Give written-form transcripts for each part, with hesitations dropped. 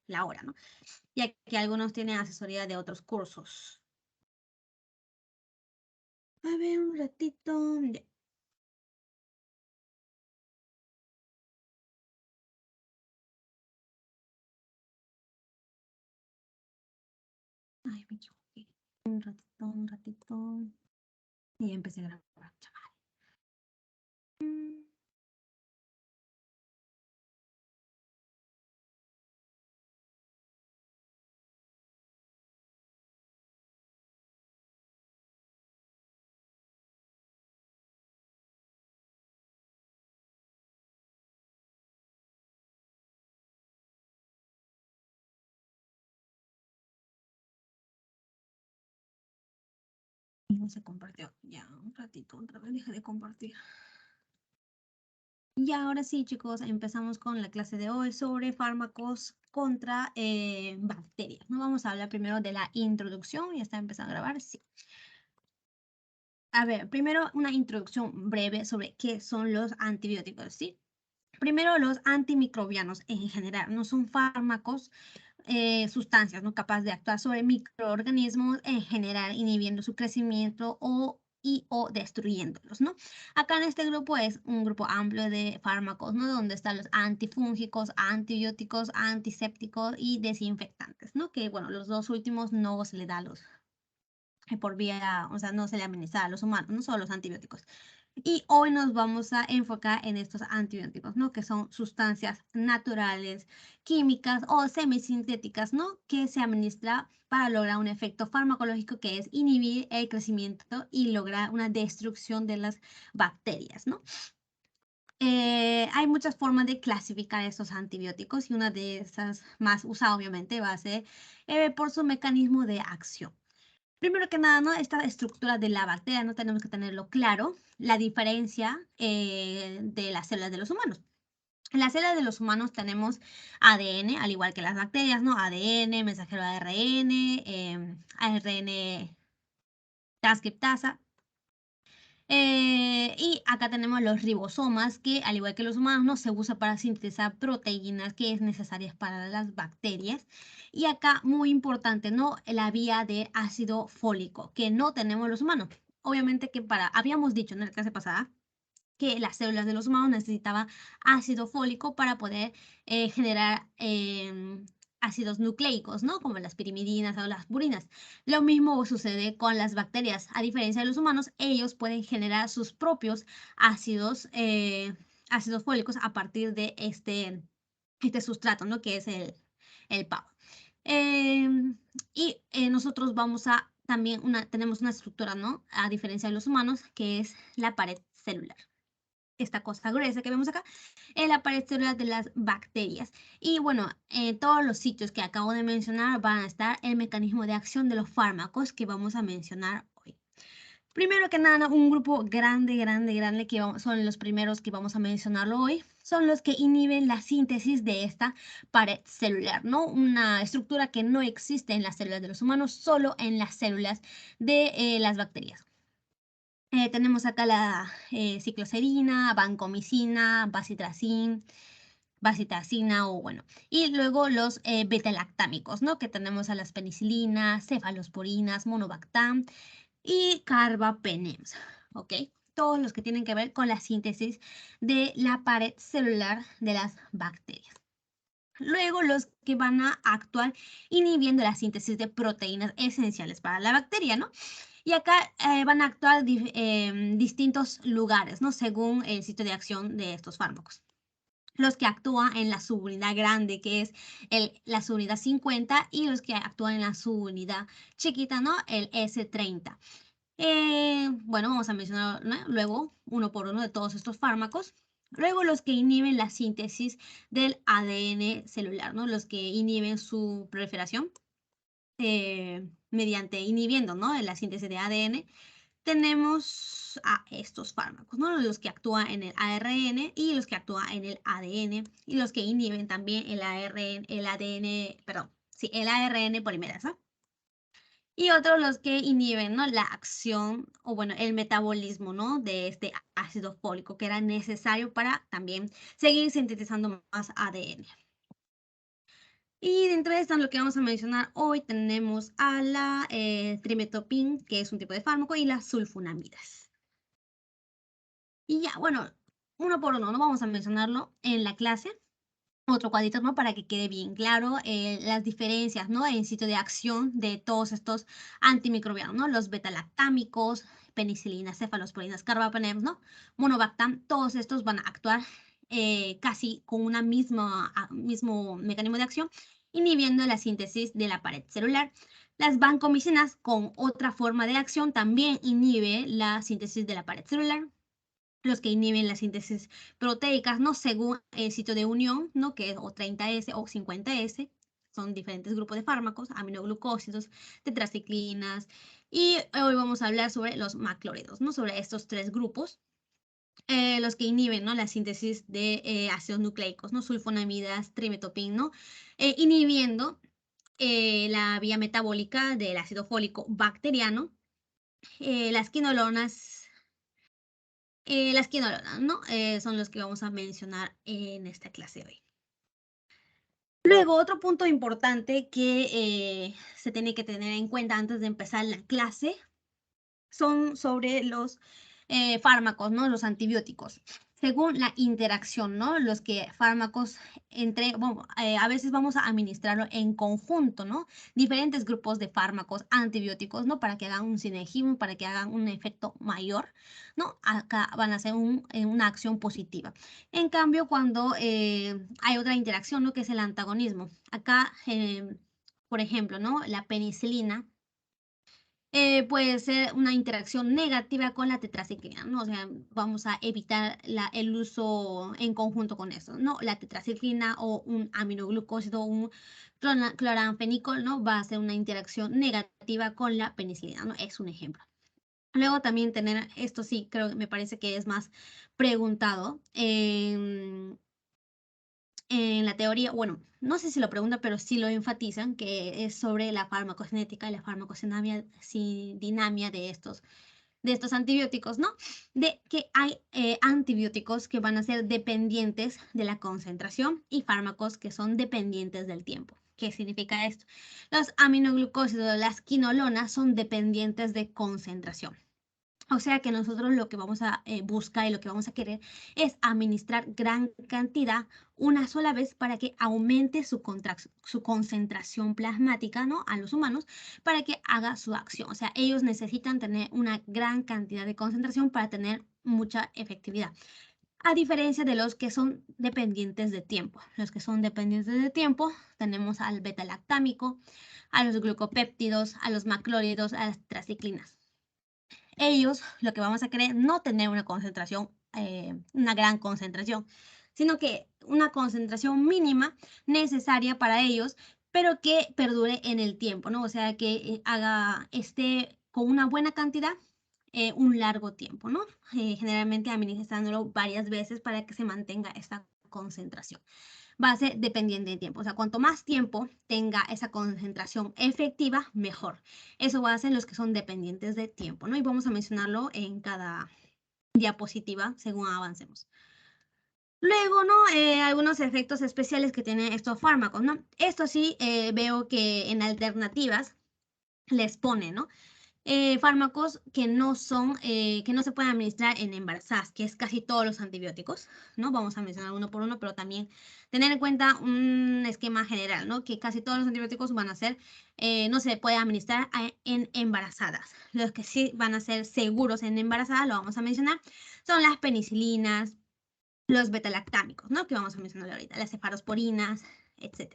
la hora, ¿no? Ya que algunos tienen asesoría de otros cursos. A ver, un ratito. Ya. Ay, me equivoqué. Un ratito. Y empecé a grabar. Chaval. Mm. Y no se compartió. Ya, un ratito, otra vez dejé de compartir. Y ahora sí, chicos, empezamos con la clase de hoy sobre fármacos contra bacterias. ¿No? Vamos a hablar primero de la introducción. ¿Ya está empezando a grabar? Sí. A ver, primero una introducción breve sobre qué son los antibióticos, ¿sí? Primero, los antimicrobianos en general no son fármacos, sustancias no capaces de actuar sobre microorganismos en general, inhibiendo su crecimiento o destruyéndolos, ¿no? Acá en este grupo es un grupo amplio de fármacos, ¿no? Donde están los antifúngicos, antibióticos, antisépticos y desinfectantes, ¿no? Que, bueno, los dos últimos no se le da a los, por vía, o sea, no se le administra a los humanos, no solo los antibióticos. Y hoy nos vamos a enfocar en estos antibióticos, ¿no? Que son sustancias naturales, químicas o semisintéticas, ¿no? Que se administra para lograr un efecto farmacológico que es inhibir el crecimiento y lograr una destrucción de las bacterias, ¿no? Hay muchas formas de clasificar estos antibióticos y una de esas más usada obviamente va a ser por su mecanismo de acción. Primero que nada, ¿no? Esta estructura de la bacteria no tenemos que tenerlo claro, la diferencia de las células de los humanos. En las células de los humanos tenemos ADN, al igual que las bacterias, ¿no? ADN, mensajero de ARN, ARN transcriptasa. Y acá tenemos los ribosomas, que al igual que los humanos, no se usa para sintetizar proteínas que es necesarias para las bacterias. Y acá, muy importante, ¿no? La vía de ácido fólico, que no tenemos los humanos. Obviamente que habíamos dicho en la clase pasada, que las células de los humanos necesitaban ácido fólico para poder generar ácidos nucleicos, ¿no? Como las pirimidinas o las purinas. Lo mismo sucede con las bacterias. A diferencia de los humanos, ellos pueden generar sus propios ácidos, ácidos fólicos a partir de este sustrato, ¿no? Que es el PAO. Nosotros vamos a también tenemos una estructura, ¿no? A diferencia de los humanos, que es la pared celular. Esta cosa gruesa que vemos acá es la pared celular de las bacterias. Y bueno, en todos los sitios que acabo de mencionar van a estar el mecanismo de acción de los fármacos que vamos a mencionar hoy. Primero que nada, un grupo grande que son los primeros que vamos a mencionarlo hoy, son los que inhiben la síntesis de esta pared celular, ¿no? Una estructura que no existe en las células de los humanos, solo en las células de las bacterias. Tenemos acá la cicloserina, vancomicina, bacitacina o bueno. Y luego los beta-lactámicos, ¿no? Que tenemos a las penicilinas, cefalosporinas, monobactam y carbapenems, ¿ok? Todos los que tienen que ver con la síntesis de la pared celular de las bacterias. Luego los que van a actuar inhibiendo la síntesis de proteínas esenciales para la bacteria, ¿no? Y acá van a actuar distintos lugares, ¿no? Según el sitio de acción de estos fármacos. Los que actúan en la subunidad grande, que es la subunidad 50, y los que actúan en la subunidad chiquita, ¿no? El S30. Bueno, vamos a mencionar, ¿no? Luego uno por uno de todos estos fármacos. Luego los que inhiben la síntesis del ADN celular, ¿no? Los que inhiben su proliferación mediante inhibiendo, ¿no? La síntesis de ADN. Tenemos a estos fármacos, ¿no? Los que actúan en el ARN y los que actúan en el ADN y los que inhiben también el ARN, el ADN, perdón, sí, el ARN polimerasa. Y otros los que inhiben, ¿no? La acción o bueno, el metabolismo, ¿no? De este ácido fólico que era necesario para también seguir sintetizando más ADN. Y dentro de esto, lo que vamos a mencionar hoy, tenemos a la trimetopin, que es un tipo de fármaco, y las sulfonamidas. Y ya, bueno, uno por uno, no vamos a mencionarlo en la clase. Otro cuadrito, ¿no? Para que quede bien claro las diferencias, ¿no? En sitio de acción de todos estos antimicrobianos, ¿no? Los betalactámicos, penicilina, cefalosporinas, carbapenems, ¿no? Monobactam, todos estos van a actuar casi con una mismo mecanismo de acción, inhibiendo la síntesis de la pared celular. Las vancomicinas, con otra forma de acción, también inhibe la síntesis de la pared celular. Los que inhiben la síntesis proteicas, ¿no? Según el sitio de unión, ¿no? Que es o 30S o 50S, son diferentes grupos de fármacos, aminoglucósidos, tetraciclinas, y hoy vamos a hablar sobre los maclóridos, ¿no? Sobre estos tres grupos, los que inhiben, ¿no? La síntesis de ácidos nucleicos, ¿no? Sulfonamidas, trimetopin, ¿no? Inhibiendo la vía metabólica del ácido fólico bacteriano, las quinolonas. Las quinolonas, ¿no? Son los que vamos a mencionar en esta clase hoy. Luego, otro punto importante que se tiene que tener en cuenta antes de empezar la clase son sobre los fármacos, ¿no? Los antibióticos. Según la interacción, ¿no? Los que fármacos bueno, a veces vamos a administrarlo en conjunto, ¿no? Diferentes grupos de fármacos antibióticos, ¿no? Para que hagan un sinergismo, para que hagan un efecto mayor, ¿no? Acá van a hacer una acción positiva. En cambio, cuando hay otra interacción, ¿no? Que es el antagonismo. Acá, por ejemplo, ¿no? La penicilina puede ser una interacción negativa con la tetraciclina, ¿no? O sea, vamos a evitar el uso en conjunto con eso, ¿no? La tetraciclina o un aminoglucósido, un cloranfenicol, ¿no? Va a ser una interacción negativa con la penicilina, ¿no? Es un ejemplo. Luego también tener, esto sí, creo que me parece que es más preguntado. En la teoría, bueno, no sé si lo preguntan, pero sí lo enfatizan, que es sobre la farmacocinética y la farmacodinamia de estos antibióticos, ¿no? De que hay antibióticos que van a ser dependientes de la concentración y fármacos que son dependientes del tiempo. ¿Qué significa esto? Los aminoglucósidos, las quinolonas, son dependientes de concentración. O sea que nosotros lo que vamos a buscar y lo que vamos a querer es administrar gran cantidad una sola vez para que aumente su concentración plasmática, ¿no? A los humanos para que haga su acción. O sea, ellos necesitan tener una gran cantidad de concentración para tener mucha efectividad. A diferencia de los que son dependientes de tiempo. Los que son dependientes de tiempo tenemos al beta-lactámico, a los glucopéptidos, a los maclóridos, a las tetraciclinas. Ellos lo que vamos a querer no tener una concentración, una gran concentración, sino que una concentración mínima necesaria para ellos, pero que perdure en el tiempo, ¿no? O sea, que esté con una buena cantidad un largo tiempo, ¿no? Generalmente administrándolo varias veces para que se mantenga esta concentración. Va a ser dependiente de tiempo. O sea, cuanto más tiempo tenga esa concentración efectiva, mejor. Eso va a ser los que son dependientes de tiempo, ¿no? Y vamos a mencionarlo en cada diapositiva según avancemos. Luego, ¿no? Algunos efectos especiales que tienen estos fármacos, ¿no? Esto sí veo que en alternativas les pone, ¿no? Fármacos que no se pueden administrar en embarazadas, que es casi todos los antibióticos, ¿no? Vamos a mencionar uno por uno, pero también tener en cuenta un esquema general, ¿no? Que casi todos los antibióticos van a ser, no se puede administrar en embarazadas. Los que sí van a ser seguros en embarazadas, lo vamos a mencionar, son las penicilinas, los betalactámicos, ¿no? Que vamos a mencionar ahorita, las cefalosporinas, etc.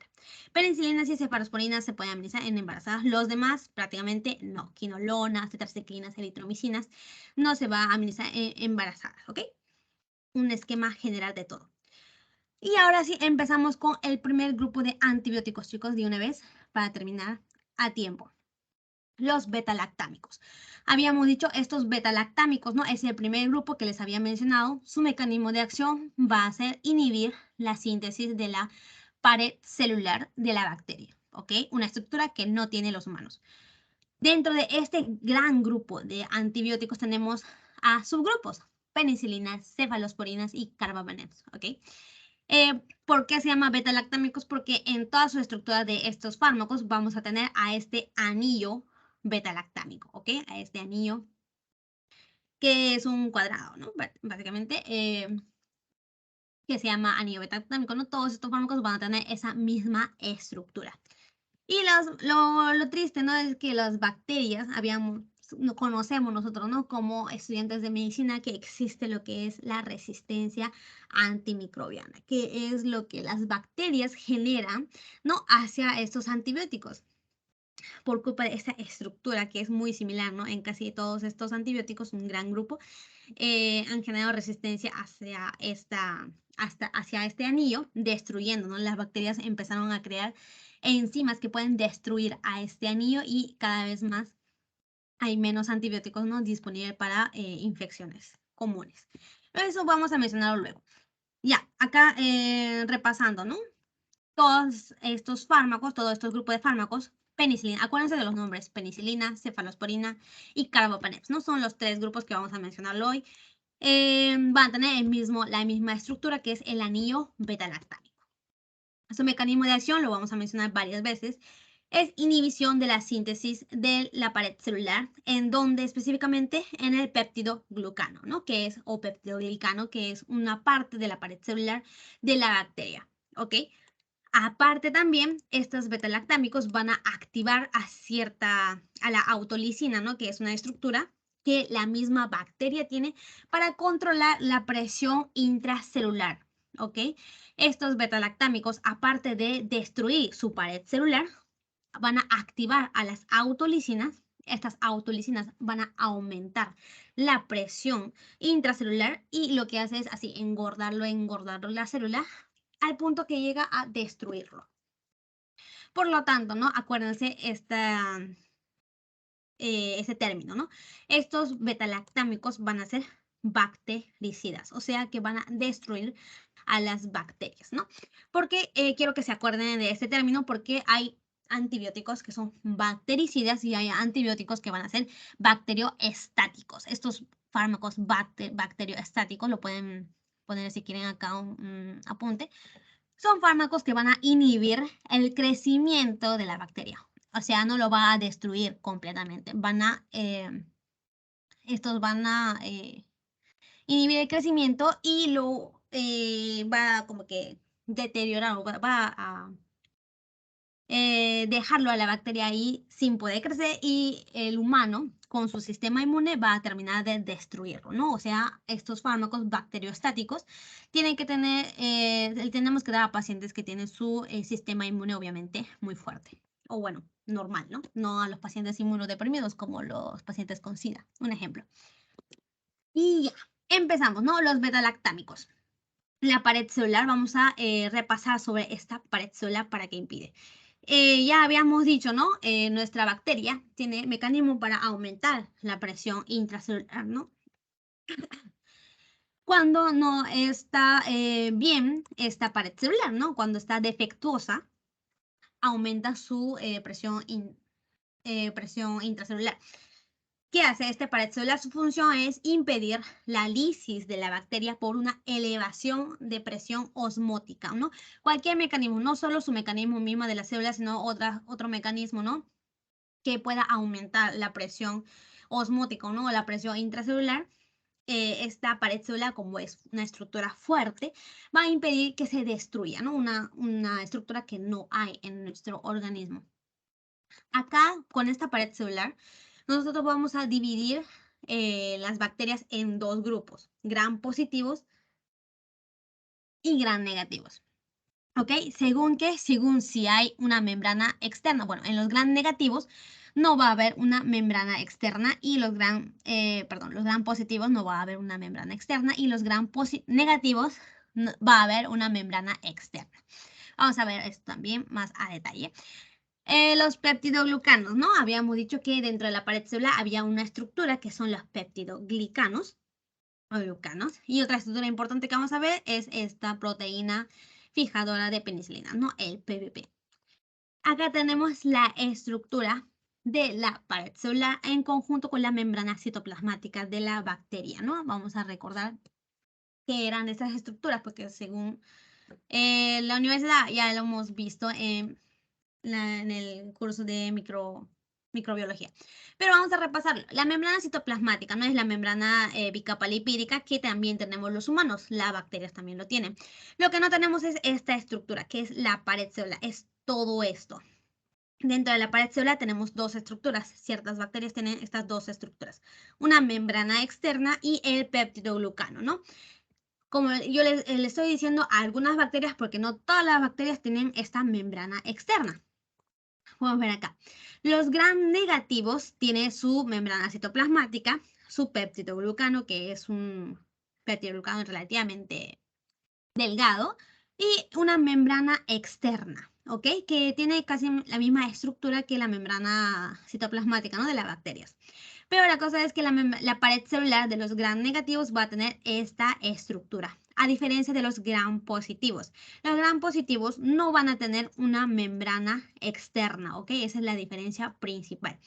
Penicilinas y cefalosporinas se pueden administrar en embarazadas, los demás prácticamente no. Quinolonas, tetraciclinas, eritromicinas, no se va a administrar en embarazadas, ¿ok? Un esquema general de todo. Y ahora sí, empezamos con el primer grupo de antibióticos, chicos, de una vez, para terminar a tiempo. Los betalactámicos. Habíamos dicho estos betalactámicos, ¿no? Es el primer grupo que les había mencionado. Su mecanismo de acción va a ser inhibir la síntesis de la pared celular de la bacteria, ¿ok? Una estructura que no tienen los humanos. Dentro de este gran grupo de antibióticos tenemos a subgrupos, penicilinas, cefalosporinas y carbapenems, ¿ok? ¿Por qué se llama beta-lactámicos? Porque en toda su estructura de estos fármacos vamos a tener a este anillo beta-lactámico, ¿ok? A este anillo que es un cuadrado, ¿no? Básicamente, que se llama anillo beta-lactámico, ¿no? Todos estos fármacos van a tener esa misma estructura. Y lo triste, ¿no? Es que las bacterias, no conocemos nosotros, ¿no? Como estudiantes de medicina, que existe lo que es la resistencia antimicrobiana, que es lo que las bacterias generan, ¿no? Hacia estos antibióticos, por culpa de esta estructura que es muy similar, ¿no? En casi todos estos antibióticos, un gran grupo, han generado resistencia hacia este anillo, destruyendo, ¿no? Las bacterias empezaron a crear enzimas que pueden destruir a este anillo y cada vez más hay menos antibióticos, ¿no? Disponibles para infecciones comunes. Eso vamos a mencionarlo luego. Ya, acá repasando, ¿no? Todos estos fármacos, todos estos grupos de fármacos, penicilina, acuérdense de los nombres, penicilina, cefalosporina y carbapenems, ¿no? Son los 3 grupos que vamos a mencionar hoy. Van a tener la misma estructura que es el anillo beta-lactámico. Su mecanismo de acción, lo vamos a mencionar varias veces, es inhibición de la síntesis de la pared celular, en donde específicamente en el péptido glucano, ¿no? Que es, o peptidoglicano, que es una parte de la pared celular de la bacteria, ¿ok? Aparte también, estos beta-lactámicos van a activar a la autolisina, ¿no? Que es una estructura que la misma bacteria tiene para controlar la presión intracelular, ¿ok? Estos beta-lactámicos, aparte de destruir su pared celular, van a activar a las autolisinas. Estas autolisinas van a aumentar la presión intracelular y lo que hace es así engordarlo la célula al punto que llega a destruirlo. Por lo tanto, ¿no? Acuérdense ese término, ¿no? Estos betalactámicos van a ser bactericidas, o sea que van a destruir a las bacterias, ¿no? Porque quiero que se acuerden de este término porque hay antibióticos que son bactericidas y hay antibióticos que van a ser bacterioestáticos. Estos fármacos bacterioestáticos lo pueden poner si quieren acá un apunte. Son fármacos que van a inhibir el crecimiento de la bacteria. O sea, no lo va a destruir completamente. Estos van a inhibir el crecimiento y lo va a como que deteriorar, o va a dejarlo a la bacteria ahí sin poder crecer y el humano con su sistema inmune va a terminar de destruirlo, ¿no? O sea, estos fármacos bacteriostáticos tenemos que dar a pacientes que tienen su sistema inmune obviamente muy fuerte, o bueno, normal, ¿no? No a los pacientes inmunodeprimidos como los pacientes con SIDA, un ejemplo. Y ya, empezamos, ¿no? Los betalactámicos. La pared celular, vamos a repasar sobre esta pared celular para qué impide. Ya habíamos dicho, ¿no? Nuestra bacteria tiene mecanismo para aumentar la presión intracelular, ¿no? Cuando no está bien esta pared celular, ¿no? Cuando está defectuosa, aumenta su presión intracelular. ¿Qué hace este pared celular? Su función es impedir la lisis de la bacteria por una elevación de presión osmótica, ¿no? Cualquier mecanismo, no solo su mecanismo mismo de la célula, sino otro mecanismo, ¿no? Que pueda aumentar la presión osmótica, ¿no? O la presión intracelular. Esta pared celular, como es una estructura fuerte, va a impedir que se destruya, ¿no? Una estructura que no hay en nuestro organismo. Acá, con esta pared celular, nosotros vamos a dividir las bacterias en 2 grupos, gram positivos y gram negativos. ¿Ok? ¿Según qué? Según si hay una membrana externa. Bueno, en los gram negativos no va a haber una membrana externa y los gram positivos no va a haber una membrana externa y los gram negativos va a haber una membrana externa. Vamos a ver esto también más a detalle. Los peptidoglucanos, ¿no? Habíamos dicho que dentro de la pared celular había una estructura que son los peptidoglicanos o glucanos. Y otra estructura importante que vamos a ver es esta proteína fijadora de penicilina, ¿no? El PPP. Acá tenemos la estructura de la pared celular en conjunto con la membrana citoplasmática de la bacteria, ¿no? Vamos a recordar qué eran esas estructuras porque según La universidad ya lo hemos visto en el curso de microbiología. Pero vamos a repasarlo. La membrana citoplasmática no es la membrana bicapa lipídica que también tenemos los humanos. Las bacterias también lo tienen. Lo que no tenemos es esta estructura, que es la pared celular. Es todo esto. Dentro de la pared celular tenemos dos estructuras. Ciertas bacterias tienen estas dos estructuras. Una membrana externa y el peptidoglucano, ¿no? Como yo les estoy diciendo, algunas bacterias, porque no todas las bacterias tienen esta membrana externa. Vamos a ver acá. Los gram negativos tienen su membrana citoplasmática, su peptidoglucano, que es un peptidoglucano relativamente delgado, y una membrana externa, ¿ok? Que tiene casi la misma estructura que la membrana citoplasmática, ¿no? De las bacterias. Pero la cosa es que la pared celular de los gram negativos va a tener esta estructura, a diferencia de los gram positivos. Los gram positivos no van a tener una membrana externa, ¿ok? Esa es la diferencia principal.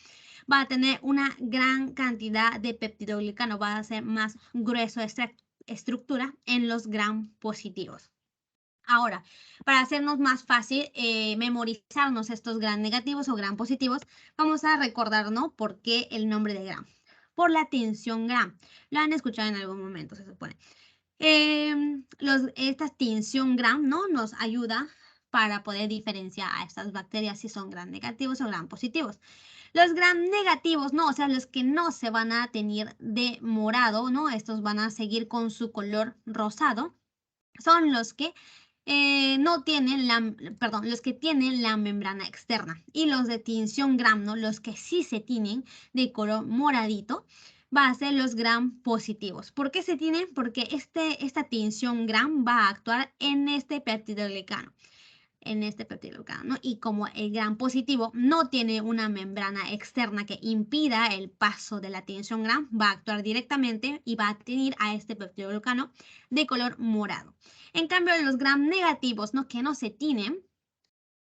Va a tener una gran cantidad de peptidoglicano, va a ser más grueso esta estructura en los gram positivos. Ahora, para hacernos más fácil memorizarnos estos gram negativos o gram positivos, vamos a recordar, ¿no? ¿Por qué el nombre de gram? Por la tinción gram. Lo han escuchado en algún momento, se supone. Esta tinción gram, ¿no? Nos ayuda para poder diferenciar a estas bacterias si son gram negativos o gram positivos. Los gram negativos, ¿no? O sea, los que no se van a teñir de morado, ¿no? Estos van a seguir con su color rosado. Son los que no tienen los que tienen la membrana externa. Y los de tinción gram, ¿no? Los que sí se tienen de color moradito, va a ser los gram positivos. ¿Por qué se tienen? Porque esta tinción gram va a actuar en este peptidoglicano. ¿No? Y como el gram positivo no tiene una membrana externa que impida el paso de la tinción gram, va a actuar directamente y va a teñir a este peptidoglucano de color morado. En cambio, los gram negativos, ¿no? Que no se tienen,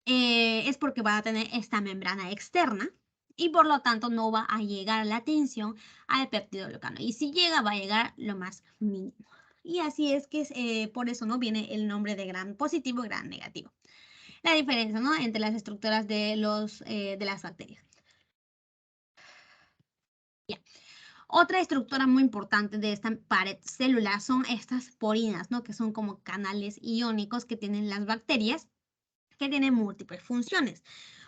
es porque va a tener esta membrana externa y por lo tanto no va a llegar la tinción al peptidoglucano. Y si llega, va a llegar lo más mínimo. Y así es que por eso no viene el nombre de gram positivo y gram negativo. La diferencia, ¿no? Entre las estructuras de las bacterias. Ya. Otra estructura muy importante de esta pared celular son estas porinas, ¿no? Que son como canales iónicos que tienen las bacterias, que tienen múltiples funciones.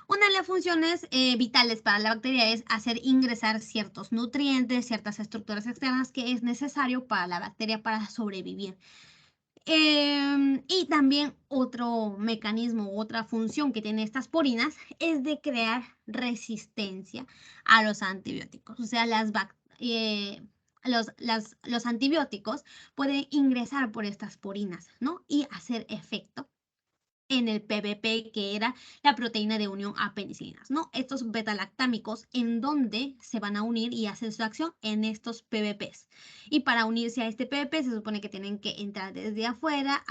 Una de las funciones vitales para la bacteria es hacer ingresar ciertos nutrientes, ciertas estructuras externas que es necesario para la bacteria para sobrevivir. Y también otro mecanismo, otra función que tienen estas porinas es de crear resistencia a los antibióticos. O sea, los antibióticos pueden ingresar por estas porinas, ¿no? Y hacer efecto en el PBP, que era la proteína de unión a penicilinas, ¿no? Estos betalactámicos en donde se van a unir y hacer su acción en estos PBPs. Y para unirse a este PBP se supone que tienen que entrar desde afuera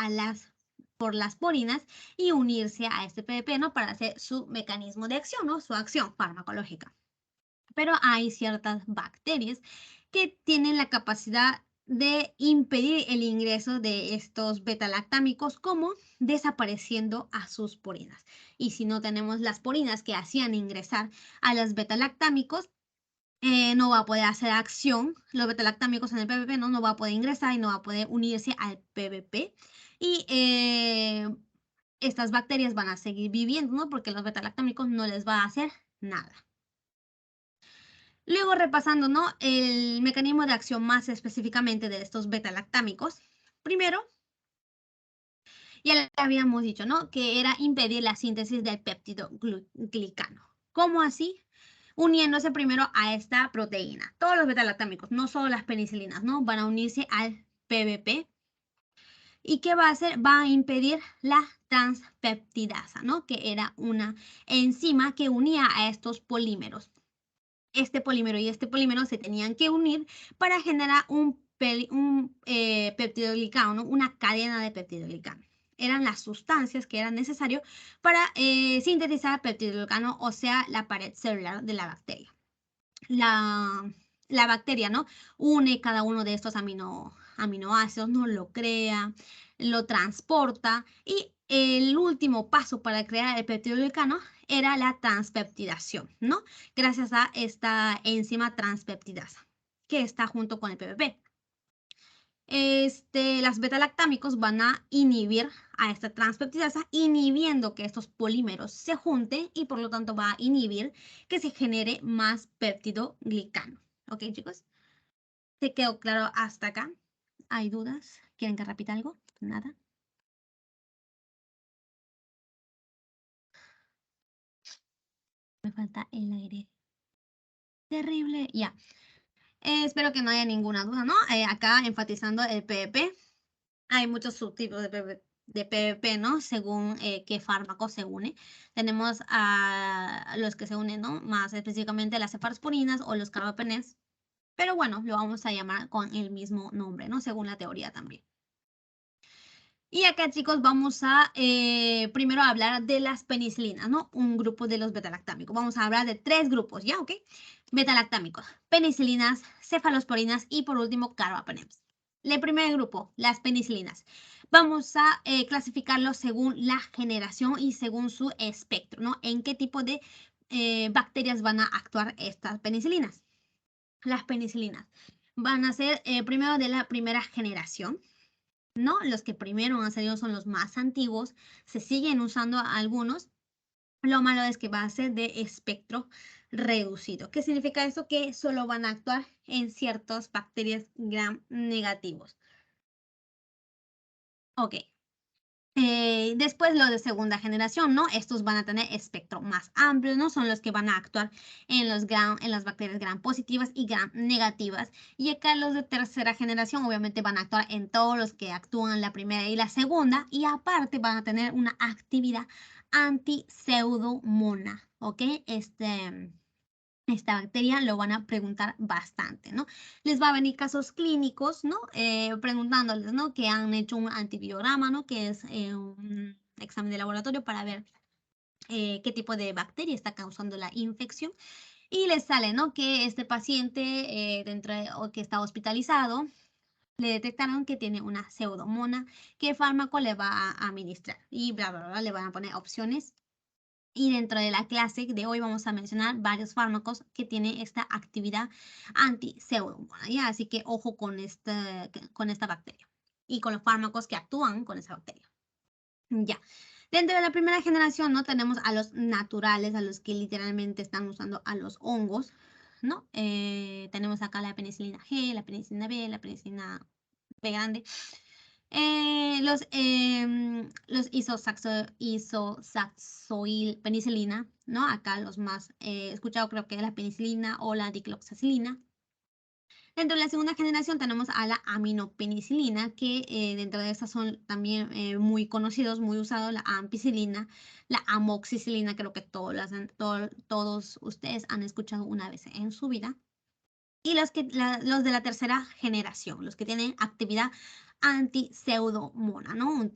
por las porinas y unirse a este PBP, ¿no? Para hacer su mecanismo de acción, ¿no? Su acción farmacológica. Pero hay ciertas bacterias que tienen la capacidad de impedir el ingreso de estos betalactámicos, como desapareciendo a sus porinas. Y si no tenemos las porinas que hacían ingresar a los betalactámicos, no va a poder hacer acción, los betalactámicos en el PBP no va a poder ingresar y no va a poder unirse al PBP. Y estas bacterias van a seguir viviendo, ¿no? Porque los betalactámicos no les va a hacer nada. Luego repasando, ¿no? El mecanismo de acción más específicamente de estos betalactámicos. Primero, ya le habíamos dicho, ¿no? Que era impedir la síntesis del peptidoglicano. ¿Cómo así? Uniéndose primero a esta proteína. Todos los betalactámicos, no solo las penicilinas, ¿no? Van a unirse al PBP. ¿Y qué va a hacer? Va a impedir la transpeptidasa, ¿no? Que era una enzima que unía a estos polímeros. Este polímero y este polímero se tenían que unir para generar un peptidoglicano, ¿no? Una cadena de peptidoglicano. Eran las sustancias que eran necesarias para sintetizar peptidoglicano, o sea, la pared celular de la bacteria. La bacteria, ¿no? Une cada uno de estos aminoácidos, no lo crea, lo transporta y el último paso para crear el peptidoglicano era la transpeptidación, ¿no? Gracias a esta enzima transpeptidasa que está junto con el PPP. Las beta-lactámicos van a inhibir a esta transpeptidasa, inhibiendo que estos polímeros se junten y por lo tanto va a inhibir que se genere más péptidoglicano. ¿Ok, chicos? ¿Te quedó claro hasta acá? ¿Hay dudas? ¿Quieren que repita algo? Nada. Me falta el aire. Terrible. Ya. Espero que no haya ninguna duda, ¿no? Acá enfatizando el PPP. Hay muchos subtipos de PPP, ¿no? Según qué fármaco se une. Tenemos a los que se unen, ¿no? Más específicamente las cefalosporinas o los carbapenems. Pero bueno, lo vamos a llamar con el mismo nombre, ¿no? Según la teoría también. Y acá, chicos, vamos a primero hablar de las penicilinas, ¿no? Un grupo de los betalactámicos. Vamos a hablar de 3 grupos, ¿ya? ¿Ok? Betalactámicos, penicilinas, cefalosporinas y por último, carbapenems. El primer grupo, las penicilinas. Vamos a clasificarlos según la generación y según su espectro, ¿no? En qué tipo de bacterias van a actuar estas penicilinas. Las penicilinas van a ser primero de la primera generación, ¿no? Los que primero han salido son los más antiguos, se siguen usando algunos. Lo malo es que va a ser de espectro reducido. ¿Qué significa eso? Que solo van a actuar en ciertas bacterias gram negativos. Ok. Después lo de segunda generación, ¿no? Estos van a tener espectro más amplio, ¿no? Son los que van a actuar en las bacterias gram positivas y gram negativas. Y acá los de tercera generación obviamente van a actuar en todos los que actúan en la primera y la segunda. Y aparte van a tener una actividad anti-pseudomona, ¿ok? Esta bacteria lo van a preguntar bastante, ¿no? Les va a venir casos clínicos, ¿no? Preguntándoles, ¿no? Que han hecho un antibiograma, ¿no? Que es un examen de laboratorio para ver qué tipo de bacteria está causando la infección. Y les sale, ¿no? Que este paciente o que está hospitalizado, le detectaron que tiene una pseudomona, qué fármaco le va a administrar y bla, bla, bla, le van a poner opciones. Y dentro de la clase de hoy vamos a mencionar varios fármacos que tienen esta actividad anti-pseudomona, ¿ya? Así que ojo con esta bacteria y con los fármacos que actúan con esa bacteria. Ya. Dentro de la primera generación, ¿no? Tenemos a los naturales, a los que literalmente están usando a los hongos, ¿no? Tenemos acá la penicilina G, la penicilina B, la penicilina B grande. Los isosaxoil penicilina, ¿no? Acá los más escuchado creo que es la penicilina o la dicloxacilina. Dentro de la segunda generación tenemos a la aminopenicilina, que dentro de estas son también muy conocidos, muy usados, la ampicilina, la amoxicilina, creo que todos ustedes han escuchado una vez en su vida. Y los de la tercera generación, los que tienen actividad anti-pseudomona, ¿no? Un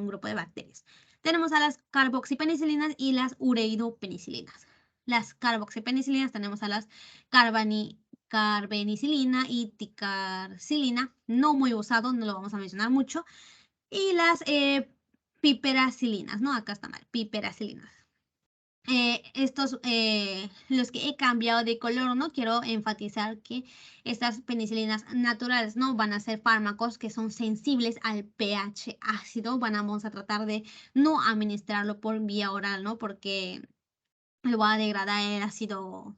grupo de bacterias. Tenemos a las carboxipenicilinas y las ureidopenicilinas. Las carboxipenicilinas tenemos a las carbenicilina y ticarcilina, no muy usado, no lo vamos a mencionar mucho. Y las piperacilinas, ¿no? Acá está mal, piperacilinas. Los que he cambiado de color, ¿no? Quiero enfatizar que estas penicilinas naturales, ¿no? Van a ser fármacos que son sensibles al pH ácido. Vamos a tratar de no administrarlo por vía oral, ¿no? Porque lo va a degradar el ácido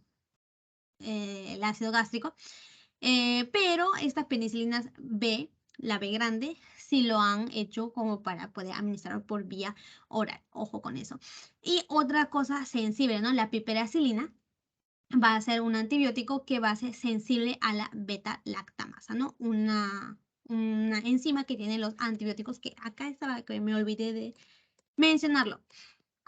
gástrico. Pero estas penicilinas B, la B grande, sí lo han hecho como para poder administrar por vía oral. Ojo con eso. Y otra cosa sensible, ¿no? La piperacilina va a ser un antibiótico que va a ser sensible a la beta-lactamasa, ¿no? Una enzima que tiene los antibióticos que acá estaba, que me olvidé de mencionarlo.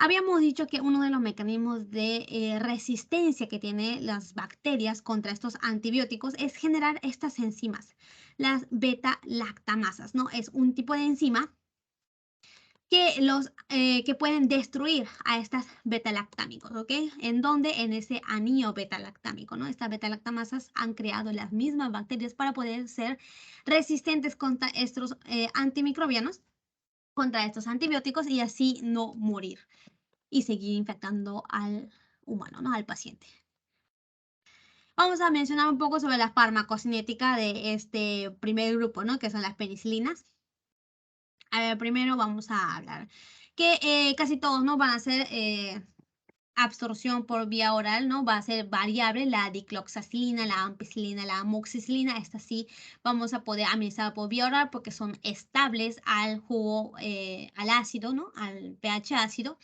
Habíamos dicho que uno de los mecanismos de resistencia que tienen las bacterias contra estos antibióticos es generar estas enzimas, las beta-lactamasas, ¿no? Es un tipo de enzima que pueden destruir a estas beta-lactámicos, ¿ok? ¿En dónde? En ese anillo beta-lactámico, ¿no? Estas beta-lactamasas han creado las mismas bacterias para poder ser resistentes contra estos antimicrobianos, contra estos antibióticos y así no morir y seguir infectando al humano, ¿no? Al paciente. Vamos a mencionar un poco sobre la farmacocinética de este primer grupo, ¿no? Que son las penicilinas. A ver, primero vamos a hablar que casi todos, ¿no? Van a ser absorción por vía oral, ¿no? Va a ser variable la dicloxacilina, la ampicilina, la amoxicilina. Estas sí vamos a poder administrar por vía oral porque son estables al jugo, al ácido, ¿no? Al pH ácido.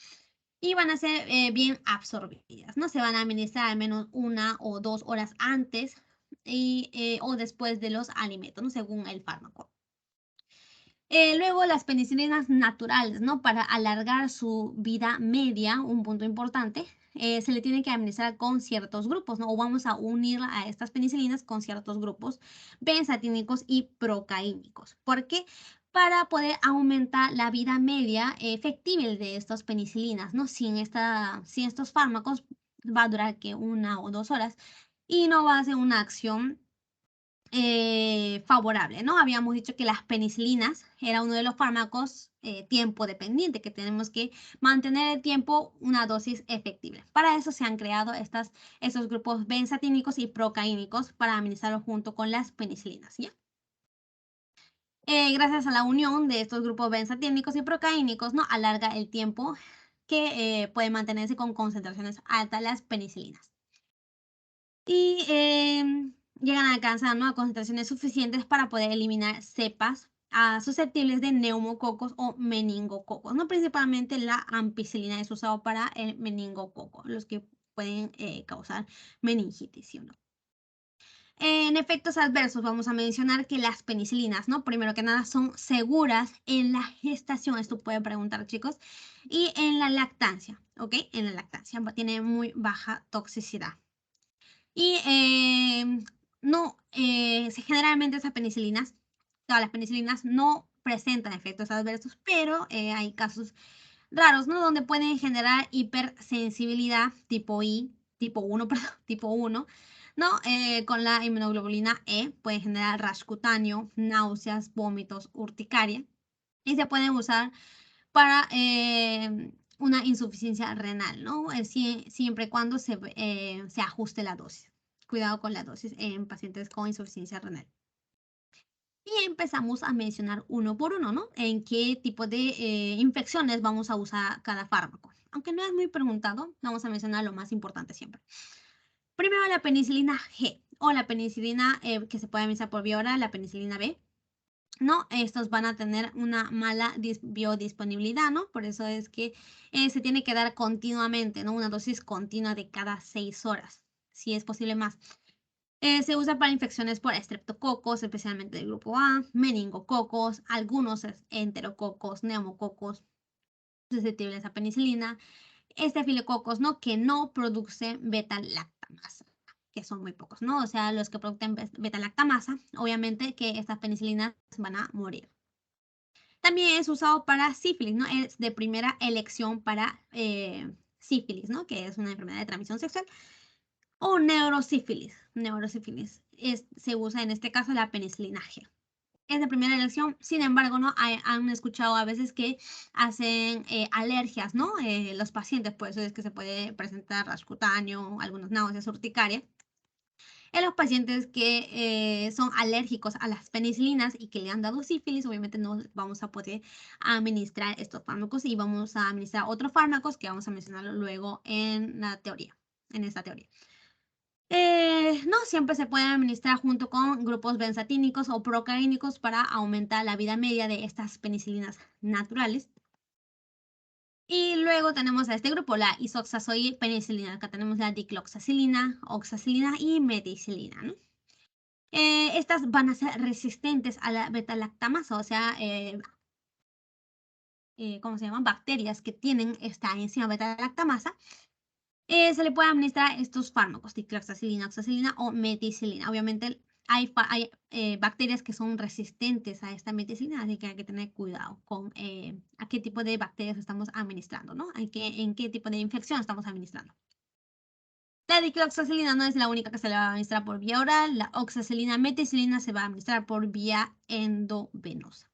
Y van a ser bien absorbidas, ¿no? Se van a administrar al menos 1 o 2 horas antes o después de los alimentos, ¿no? Según el fármaco. Luego las penicilinas naturales, ¿no? Para alargar su vida media, un punto importante, se le tiene que administrar con ciertos grupos, ¿no? O vamos a unir a estas penicilinas con ciertos grupos benzatínicos y procaínicos. ¿Por qué? Para poder aumentar la vida media efectiva de estas penicilinas, ¿no? Sin estos fármacos va a durar que 1 o 2 horas y no va a ser una acción favorable, ¿no? Habíamos dicho que las penicilinas era uno de los fármacos tiempo dependiente, que tenemos que mantener el tiempo una dosis efectiva. Para eso se han creado estos grupos benzatínicos y procaínicos para administrarlos junto con las penicilinas, ¿ya? Gracias a la unión de estos grupos benzatínicos y procaínicos, ¿no? Alarga el tiempo que puede mantenerse con concentraciones altas las penicilinas. Y llegan a alcanzar, ¿no? A concentraciones suficientes para poder eliminar cepas susceptibles de neumococos o meningococos, ¿no? Principalmente la ampicilina es usado para el meningococo, los que pueden causar meningitis, ¿sí o no? En efectos adversos vamos a mencionar que las penicilinas, ¿no? Primero que nada son seguras en la gestación, esto pueden preguntar chicos, y en la lactancia, ¿ok? En la lactancia tiene muy baja toxicidad. Y no, generalmente esas penicilinas, todas las penicilinas no presentan efectos adversos, pero hay casos raros, ¿no? Donde pueden generar hipersensibilidad tipo I, tipo 1, perdón, tipo 1, ¿no? Con la inmunoglobulina E pueden generar rash cutáneo, náuseas, vómitos, urticaria. Y se pueden usar para una insuficiencia renal, ¿no? Siempre y cuando se ajuste la dosis. Cuidado con la dosis en pacientes con insuficiencia renal. Y empezamos a mencionar uno por uno, ¿no? En qué tipo de infecciones vamos a usar cada fármaco. Aunque no es muy preguntado, vamos a mencionar lo más importante siempre. Primero la penicilina G o la penicilina que se puede administrar por vía oral, la penicilina B. ¿No? Estos van a tener una mala biodisponibilidad, ¿no? Por eso es que se tiene que dar continuamente, ¿no? Una dosis continua de cada 6 horas, si es posible más. Se usa para infecciones por estreptococos, especialmente del grupo A, meningococos, algunos enterococos, neumococos, susceptibles a penicilina, estafilococos, ¿no? Que no producen beta-lactamasa, que son muy pocos, ¿no? O sea, los que producen beta-lactamasa, obviamente que estas penicilinas van a morir. También es usado para sífilis, ¿no? Es de primera elección para sífilis, ¿no? Que es una enfermedad de transmisión sexual. O neurosífilis. Neurosífilis. Se usa en este caso la penicilina G. Es de primera elección, sin embargo, ¿no? Han escuchado a veces que hacen alergias, ¿no? Los pacientes, por eso es que se puede presentar rash cutáneo, algunas náuseas, urticaria. En los pacientes que son alérgicos a las penicilinas y que le han dado sífilis, obviamente no vamos a poder administrar estos fármacos y vamos a administrar otros fármacos que vamos a mencionar luego en la teoría, en esta teoría. No siempre se puede administrar junto con grupos benzatínicos o procaínicos para aumentar la vida media de estas penicilinas naturales. Y luego tenemos a este grupo, la isoxazoid-penicilina. Acá tenemos la dicloxacilina, oxacilina y meticilina, ¿no? Estas van a ser resistentes a la beta-lactamasa, o sea, ¿cómo se llaman? Bacterias que tienen esta enzima beta-lactamasa. Se le puede administrar estos fármacos, dicloxacilina, oxacilina o meticilina. Obviamente hay bacterias que son resistentes a esta meticilina, así que hay que tener cuidado con a qué tipo de bacterias estamos administrando, ¿no? En qué tipo de infección estamos administrando. La dicloxacilina no es la única que se le va a administrar por vía oral. La oxacilina meticilina se va a administrar por vía endovenosa.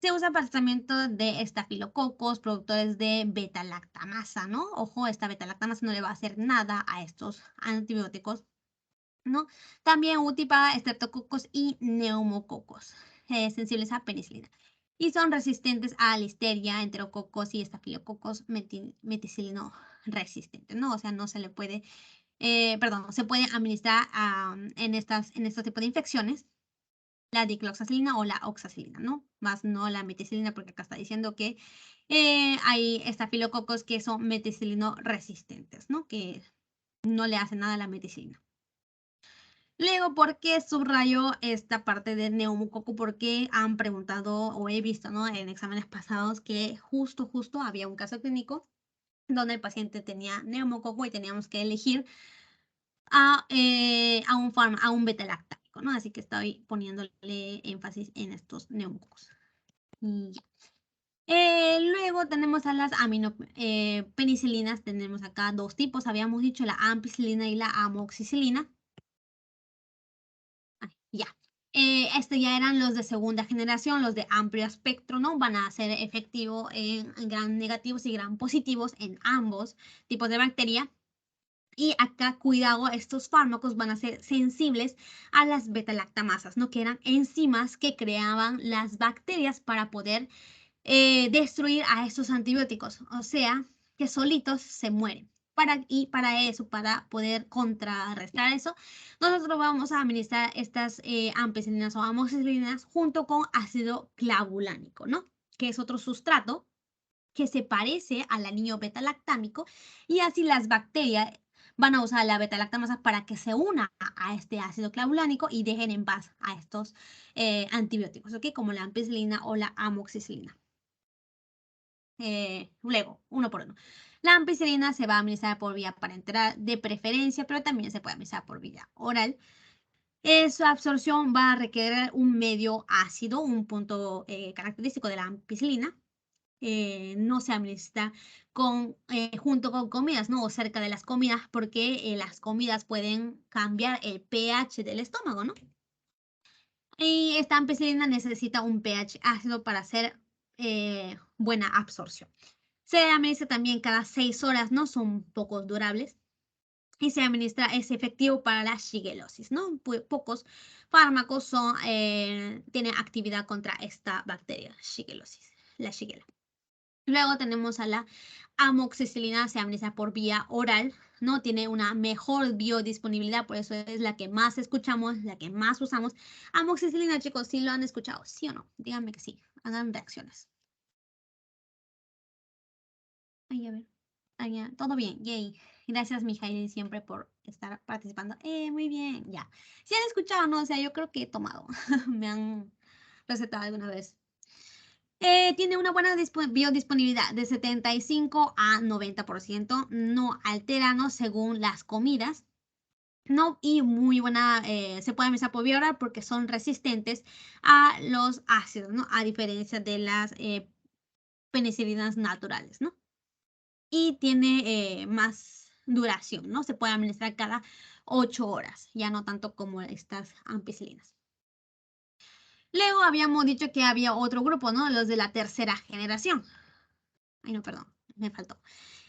Se usa para el tratamiento de estafilococos, productores de beta-lactamasa, ¿no? Ojo, esta beta-lactamasa no le va a hacer nada a estos antibióticos, ¿no? También útil para estreptococos y neumococos, sensibles a penicilina. Y son resistentes a listeria, enterococos y estafilococos meticilino resistentes, ¿no? O sea, no se le puede, se puede administrar en estos tipos de infecciones la dicloxacilina o la oxacilina, ¿no? Más no la meticilina, porque acá está diciendo que hay estafilococos que son meticilino resistentes, ¿no? Que no le hacen nada a la meticilina. Luego, ¿por qué subrayo esta parte de neumococo? Porque han preguntado o he visto, ¿no? En exámenes pasados que justo había un caso clínico donde el paciente tenía neumococo y teníamos que elegir a un beta-lactámico, ¿no? Así que estoy poniéndole énfasis en estos neumococos. Y ya. Luego tenemos a las aminopenicilinas, tenemos acá dos tipos, habíamos dicho la ampicilina y la amoxicilina. Ya. Estos ya eran los de segunda generación, los de amplio espectro, ¿no? Van a ser efectivos en gran negativos y gran positivos en ambos tipos de bacteria. Y acá, cuidado, estos fármacos van a ser sensibles a las beta-lactamasas, ¿no? Que eran enzimas que creaban las bacterias para poder destruir a estos antibióticos. O sea, que solitos se mueren. Y para eso, para poder contrarrestar eso, nosotros vamos a administrar estas ampicilinas o amoxicilinas junto con ácido clavulánico, ¿no? Que es otro sustrato que se parece al anillo beta-lactámico y así las bacterias van a usar la beta-lactamasa para que se una a este ácido clavulánico y dejen en paz a estos antibióticos, ¿ok? Como la ampicilina o la amoxicilina. Luego, uno por uno. La ampicilina se va a administrar por vía parenteral de preferencia, pero también se puede administrar por vía oral. Su absorción va a requerir un medio ácido, un punto característico de la ampicilina. No se administra junto con comidas, ¿no? O cerca de las comidas, porque las comidas pueden cambiar el pH del estómago, ¿no? Y esta ampicilina necesita un pH ácido para hacer buena absorción. Se administra también cada 6 horas, ¿no? Son poco durables. Y se administra, es efectivo para la shigelosis, ¿no? Pocos fármacos tienen actividad contra esta bacteria, shigelosis, la shigella. Luego tenemos a la amoxicilina, se administra por vía oral, ¿no? Tiene una mejor biodisponibilidad, por eso es la que más escuchamos, la que más usamos. Amoxicilina, chicos, ¿sí lo han escuchado? ¿Sí o no? Díganme que sí, hagan reacciones. Ay, a ver. Ay, ya, todo bien, yay. Gracias, Mijail, siempre por estar participando. Muy bien, ya. Si han escuchado, no, o sea, yo creo que he tomado. Me han recetado alguna vez. Tiene una buena biodisponibilidad de 75 a 90%, no altera, ¿no? Según las comidas, ¿no? Y muy buena, se puede administrar por vía oral porque son resistentes a los ácidos, ¿no? A diferencia de las penicilinas naturales, ¿no? Y tiene más duración, ¿no? Se puede administrar cada 8 horas, ya no tanto como estas ampicilinas. Luego habíamos dicho que había otro grupo, ¿no? Los de la tercera generación. Ay, no, perdón, me faltó.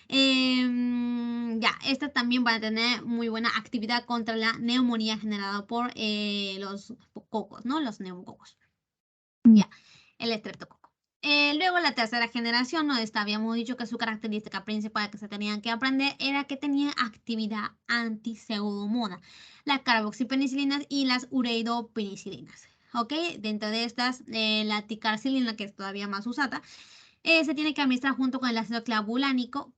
Ya, estas también van a tener muy buena actividad contra la neumonía generada por los cocos, ¿no? Los neumococos. Ya, el estreptococo. Luego la tercera generación, ¿no? Esta habíamos dicho que su característica principal que se tenían que aprender era que tenía actividad anti-pseudomonas, las carboxipenicilinas y las ureidopenicilinas. ¿Ok? Dentro de estas, la ticarcilina, que es todavía más usada, se tiene que administrar junto con el ácido clavulánico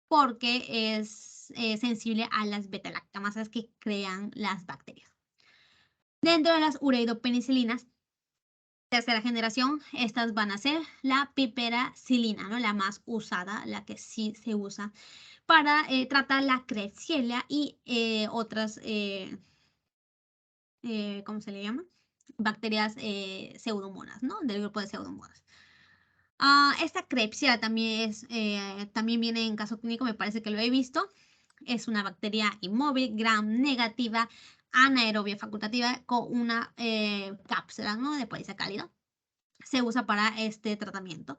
porque es sensible a las beta-lactamasas que crean las bacterias. Dentro de las ureidopenicilinas, tercera generación, estas van a ser la piperacilina, ¿no? La más usada, la que sí se usa para tratar la Klebsiella y otras ¿cómo se le llama? Bacterias pseudomonas, ¿no? Del grupo de pseudomonas. Esta Klebsiella también viene en caso clínico, me parece que lo he visto. Es una bacteria inmóvil, gram negativa, anaerobia facultativa con una cápsula, ¿no? De polisacárido. Se usa para este tratamiento.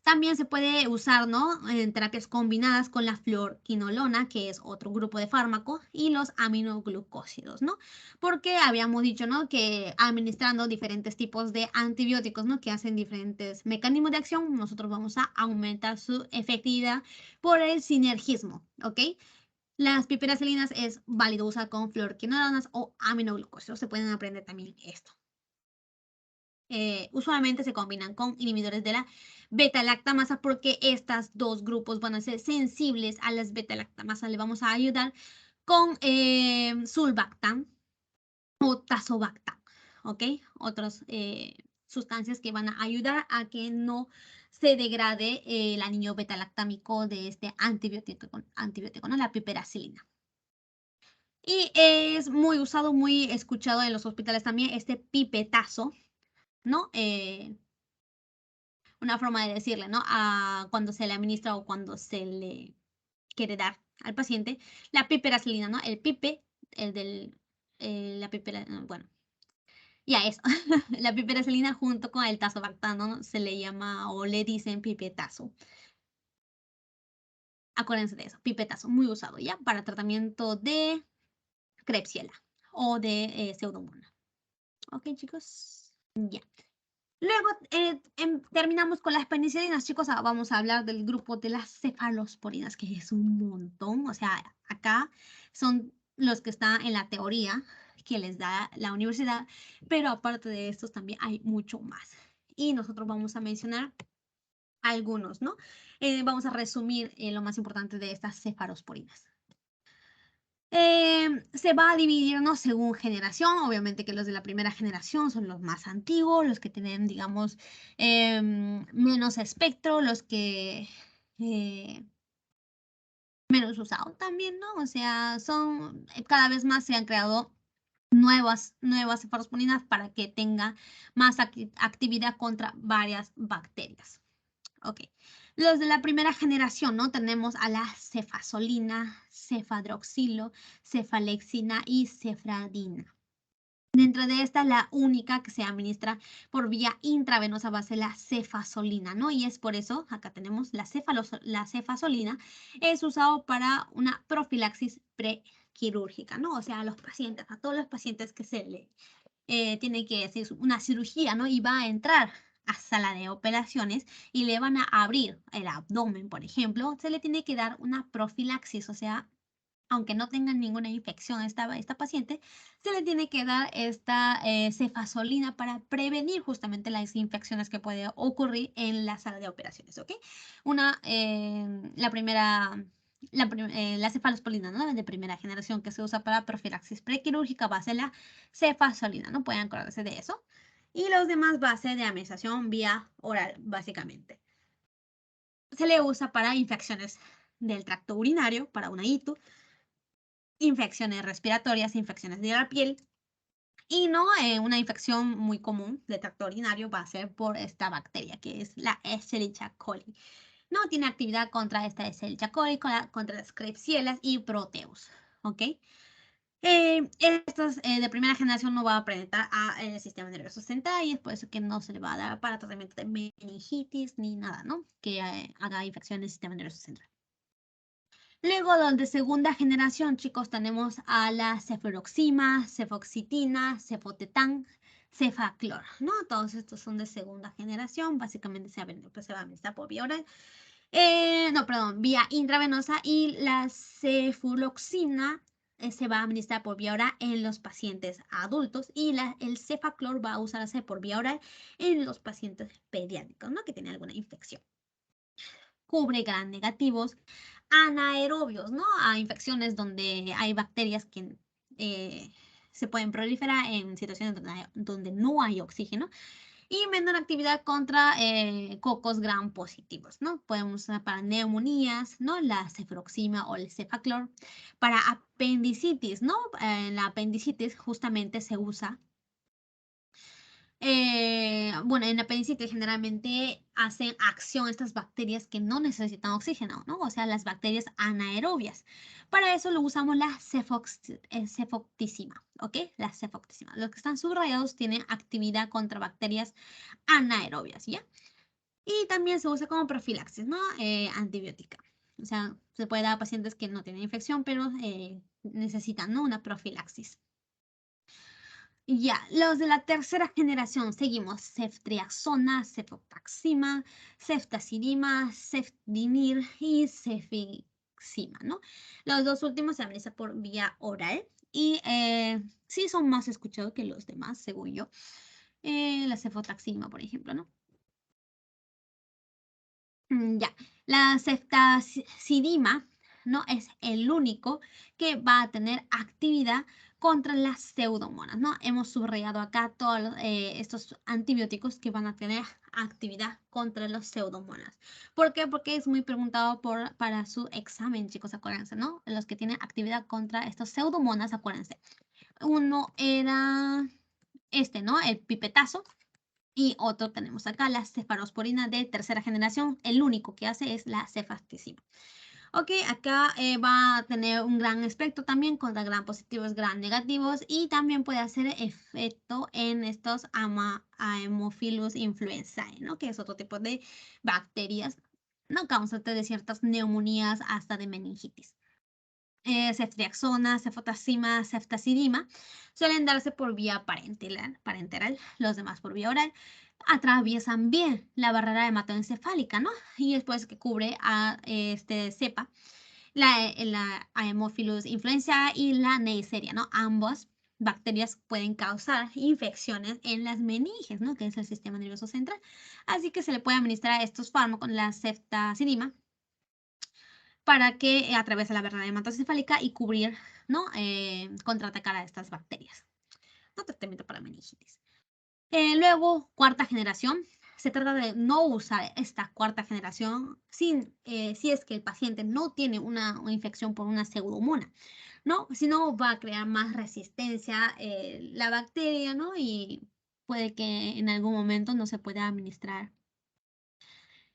También se puede usar, ¿no? En terapias combinadas con la fluoroquinolona, que es otro grupo de fármaco, y los aminoglucósidos, ¿no? Porque habíamos dicho, ¿no? Que administrando diferentes tipos de antibióticos, ¿no? Que hacen diferentes mecanismos de acción, nosotros vamos a aumentar su efectividad por el sinergismo, ¿ok? Las piperacilinas es válido usar con fluoroquinolonas o aminoglucósidos. Se pueden aprender también esto. Usualmente se combinan con inhibidores de la beta-lactamasa porque estos dos grupos van a ser sensibles a las beta-lactamasa. Le vamos a ayudar con sulbactam o tazobactam, ¿ok? Otras sustancias que van a ayudar a que no se degrade el anillo beta-lactámico de este antibiótico, ¿no? La piperacilina. Y es muy usado, muy escuchado en los hospitales también este pipetazo, ¿no? Una forma de decirle, ¿no? Cuando se le administra o cuando se le quiere dar al paciente la piperacilina, ¿no? El pipe, el del, la pipera, bueno, ya eso, la piperacilina junto con el tazobactano, ¿no? Se le llama o le dicen pipetazo. Acuérdense de eso, pipetazo, muy usado, ¿ya? Para tratamiento de Klebsiella o de Pseudomonas. Ok, chicos, ya. Luego terminamos con las penicilinas, chicos. Vamos a hablar del grupo de las cefalosporinas, que es un montón. O sea, acá son los que están en la teoría que les da la universidad, pero aparte de estos también hay mucho más. Y nosotros vamos a mencionar algunos, ¿no? Vamos a resumir lo más importante de estas cefalosporinas. Se va a dividir, ¿no? Según generación, obviamente que los de la primera generación son los más antiguos, los que tienen, digamos, menos espectro, los que menos usados también, ¿no? O sea, cada vez más se han creado nuevas cefalosporinas para que tenga más actividad contra varias bacterias. Ok. Los de la primera generación, ¿no? Tenemos a la cefazolina, cefadroxilo, cefalexina y cefradina. Dentro de esta, la única que se administra por vía intravenosa va a ser la cefazolina, ¿no? Y es por eso, acá tenemos la cefazolina, es usado para una profilaxis prequirúrgica, ¿no? O sea, a todos los pacientes que se le tiene que hacer una cirugía, ¿no? Y va a entrar a sala de operaciones y le van a abrir el abdomen, por ejemplo, se le tiene que dar una profilaxis, o sea, aunque no tengan ninguna infección esta paciente, se le tiene que dar esta cefazolina para prevenir justamente las infecciones que puede ocurrir en la sala de operaciones, ¿ok? La cefalosporina, ¿no? De primera generación que se usa para profilaxis prequirúrgica va a ser la cefazolina, ¿no? Pueden acordarse de eso. Y los demás va a ser de administración vía oral, básicamente. Se le usa para infecciones del tracto urinario, para una ITU, infecciones respiratorias, infecciones de la piel. Y no, una infección muy común de tracto urinario va a ser por esta bacteria, que es la Escherichia coli. No tiene actividad contra esta Escherichia coli, contra las Klebsiellas y Proteus. ¿Ok? Estos de primera generación no va a presentar al sistema nervioso central y es por eso que no se le va a dar para tratamiento de meningitis ni nada, ¿no? Que haga infección en el sistema nervioso central. Luego, de segunda generación, chicos, tenemos a la cefuroxima, cefoxitina, cefotetán, cefaclor, ¿no? Todos estos son de segunda generación, básicamente se va a administrar por vía oral. No, perdón, vía intravenosa y la cefuroxina se va a administrar por vía oral en los pacientes adultos y el cefaclor va a usarse por vía oral en los pacientes pediátricos, ¿no? Que tienen alguna infección. Cubre gram negativos, anaerobios, ¿no? A infecciones donde hay bacterias que se pueden proliferar en situaciones donde no hay oxígeno. y menor actividad contra cocos gram positivos, ¿no? Podemos usar para neumonías, ¿no? La cefuroxima o el cefaclor. Para apendicitis, ¿no? La apendicitis justamente se usa bueno, en la apendicitis generalmente hacen acción estas bacterias que no necesitan oxígeno, ¿no? O sea, las bacterias anaerobias. Para eso lo usamos la cefoxima, ¿ok? La cefoxima. Los que están subrayados tienen actividad contra bacterias anaerobias, ¿ya? Y también se usa como profilaxis, ¿no? Antibiótica. O sea, se puede dar a pacientes que no tienen infección, pero necesitan, ¿no? Una profilaxis. Ya, los de la tercera generación seguimos ceftriaxona, cefotaxima, ceftazidima, cefdinir y cefixima, ¿no? Los dos últimos se administran por vía oral y sí son más escuchados que los demás, según yo. La cefotaxima, por ejemplo, ¿no? Ya, la ceftazidima, ¿no? Es el único que va a tener actividad contra las pseudomonas, ¿no? Hemos subrayado acá todos estos antibióticos que van a tener actividad contra los pseudomonas. ¿Por qué? Porque es muy preguntado para su examen, chicos, acuérdense, ¿no? Los que tienen actividad contra estos pseudomonas, acuérdense. Uno era este, ¿no? El pipetazo. Y otro tenemos acá, la cefarosporina de tercera generación. El único que hace es la cefaxima. Ok, acá va a tener un gran espectro también contra gram positivos, gram negativos y también puede hacer efecto en estos Haemophilus influenzae, ¿no? Que es otro tipo de bacterias, ¿no? Causante de ciertas neumonías hasta de meningitis. Ceftriaxona, cefotaxima, ceftazidima, suelen darse por vía parenteral, los demás por vía oral. Atraviesan bien la barrera hematoencefálica, ¿no? Y después que cubre a este cepa, la Haemophilus influenzae y la Neisseria, ¿no? Ambas bacterias pueden causar infecciones en las meninges, ¿no? Que es el sistema nervioso central. Así que se le puede administrar estos fármacos, la ceftazidima, para que atraviese la barrera hematoencefálica y cubrir, ¿no? Contraatacar a estas bacterias. No tratamiento para meningitis. Luego, cuarta generación. Se trata de no usar esta cuarta generación si es que el paciente no tiene una infección por una pseudomona, ¿no? Si no, va a crear más resistencia la bacteria, ¿no? Y puede que en algún momento no se pueda administrar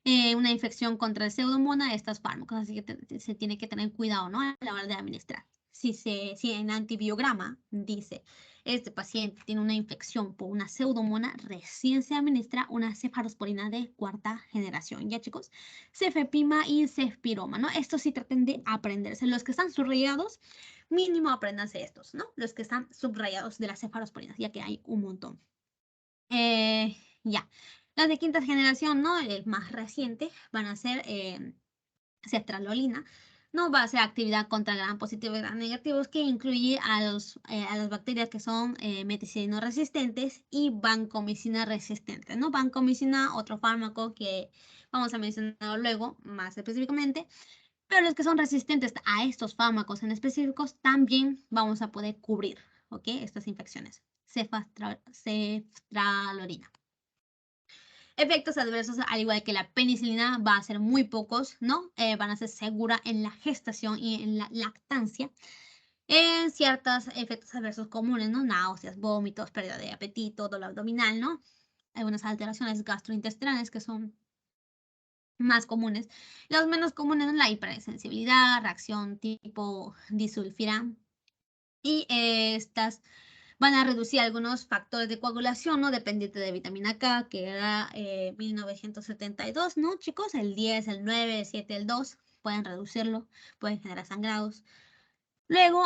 una infección contra el pseudomonas, estos fármacos, así que se tiene que tener cuidado, ¿no? A la hora de administrar. Si en antibiograma dice, este paciente tiene una infección por una pseudomona, recién se administra una cefarosporina de cuarta generación, ¿ya chicos? Cefepima y cefpiroma, ¿no? Estos sí traten de aprenderse. Los que están subrayados, mínimo apréndanse estos, ¿no? Los que están subrayados de las cefarosporinas, ya que hay un montón. Ya. Las de quinta generación, ¿no? El más reciente, van a ser cetralolina. No va a ser actividad contra gram positivos y gram negativos, que incluye a las bacterias que son meticilino resistentes y vancomicina resistentes, ¿no? Vancomicina, otro fármaco que vamos a mencionar luego más específicamente. Pero los que son resistentes a estos fármacos en específicos también vamos a poder cubrir, ¿ok? Estas infecciones. Cetralolina. Efectos adversos, al igual que la penicilina, va a ser muy pocos, ¿no? Van a ser segura en la gestación y en la lactancia. En ciertos efectos adversos comunes, ¿no? Náuseas, vómitos, pérdida de apetito, dolor abdominal, ¿no? Algunas alteraciones gastrointestinales que son más comunes. Los menos comunes son la hipersensibilidad, reacción tipo disulfiram. Y estas van a reducir algunos factores de coagulación, ¿no? Dependiente de vitamina K, que era 1972, ¿no, chicos? El 10, el 9, el 7, el 2, pueden reducirlo, pueden generar sangrados. Luego,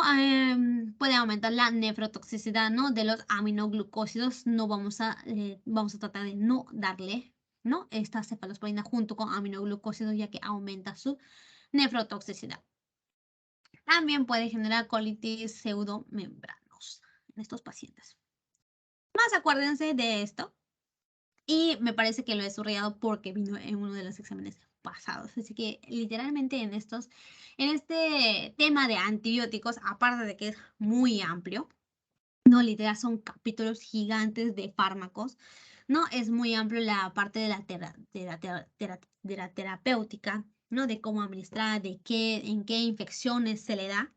puede aumentar la nefrotoxicidad, ¿no? De los aminoglucósidos. No vamos a tratar de no darle, ¿no? Esta cefalosporina junto con aminoglucósidos, ya que aumenta su nefrotoxicidad. También puede generar colitis pseudomembranos en estos pacientes. Más acuérdense de esto. Y me parece que lo he subrayado porque vino en uno de los exámenes pasados. Así que literalmente en este tema de antibióticos, aparte de que es muy amplio, no literal son capítulos gigantes de fármacos, ¿no? Es muy amplio la parte de la terapéutica, ¿no? De cómo administrar, en qué infecciones se le da.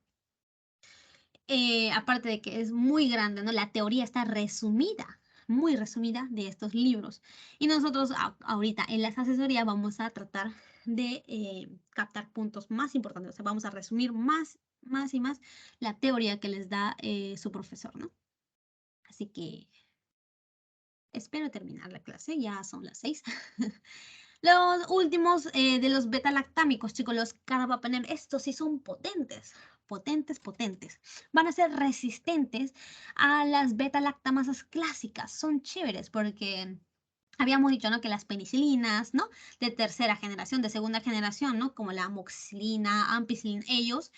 Aparte de que es muy grande, ¿no? La teoría está resumida, muy resumida de estos libros. Y nosotros ahorita en las asesorías vamos a tratar de captar puntos más importantes. O sea, vamos a resumir más y más la teoría que les da su profesor, ¿no? Así que espero terminar la clase, ya son las 6. Los últimos de los beta-lactámicos, chicos, los carbapenem, estos sí son potentes, potentes. Van a ser resistentes a las beta-lactamasas clásicas. Son chéveres porque habíamos dicho, ¿no? Que las penicilinas, ¿no? De tercera generación, de segunda generación, ¿no? Como la amoxicilina, ampicilina, ellos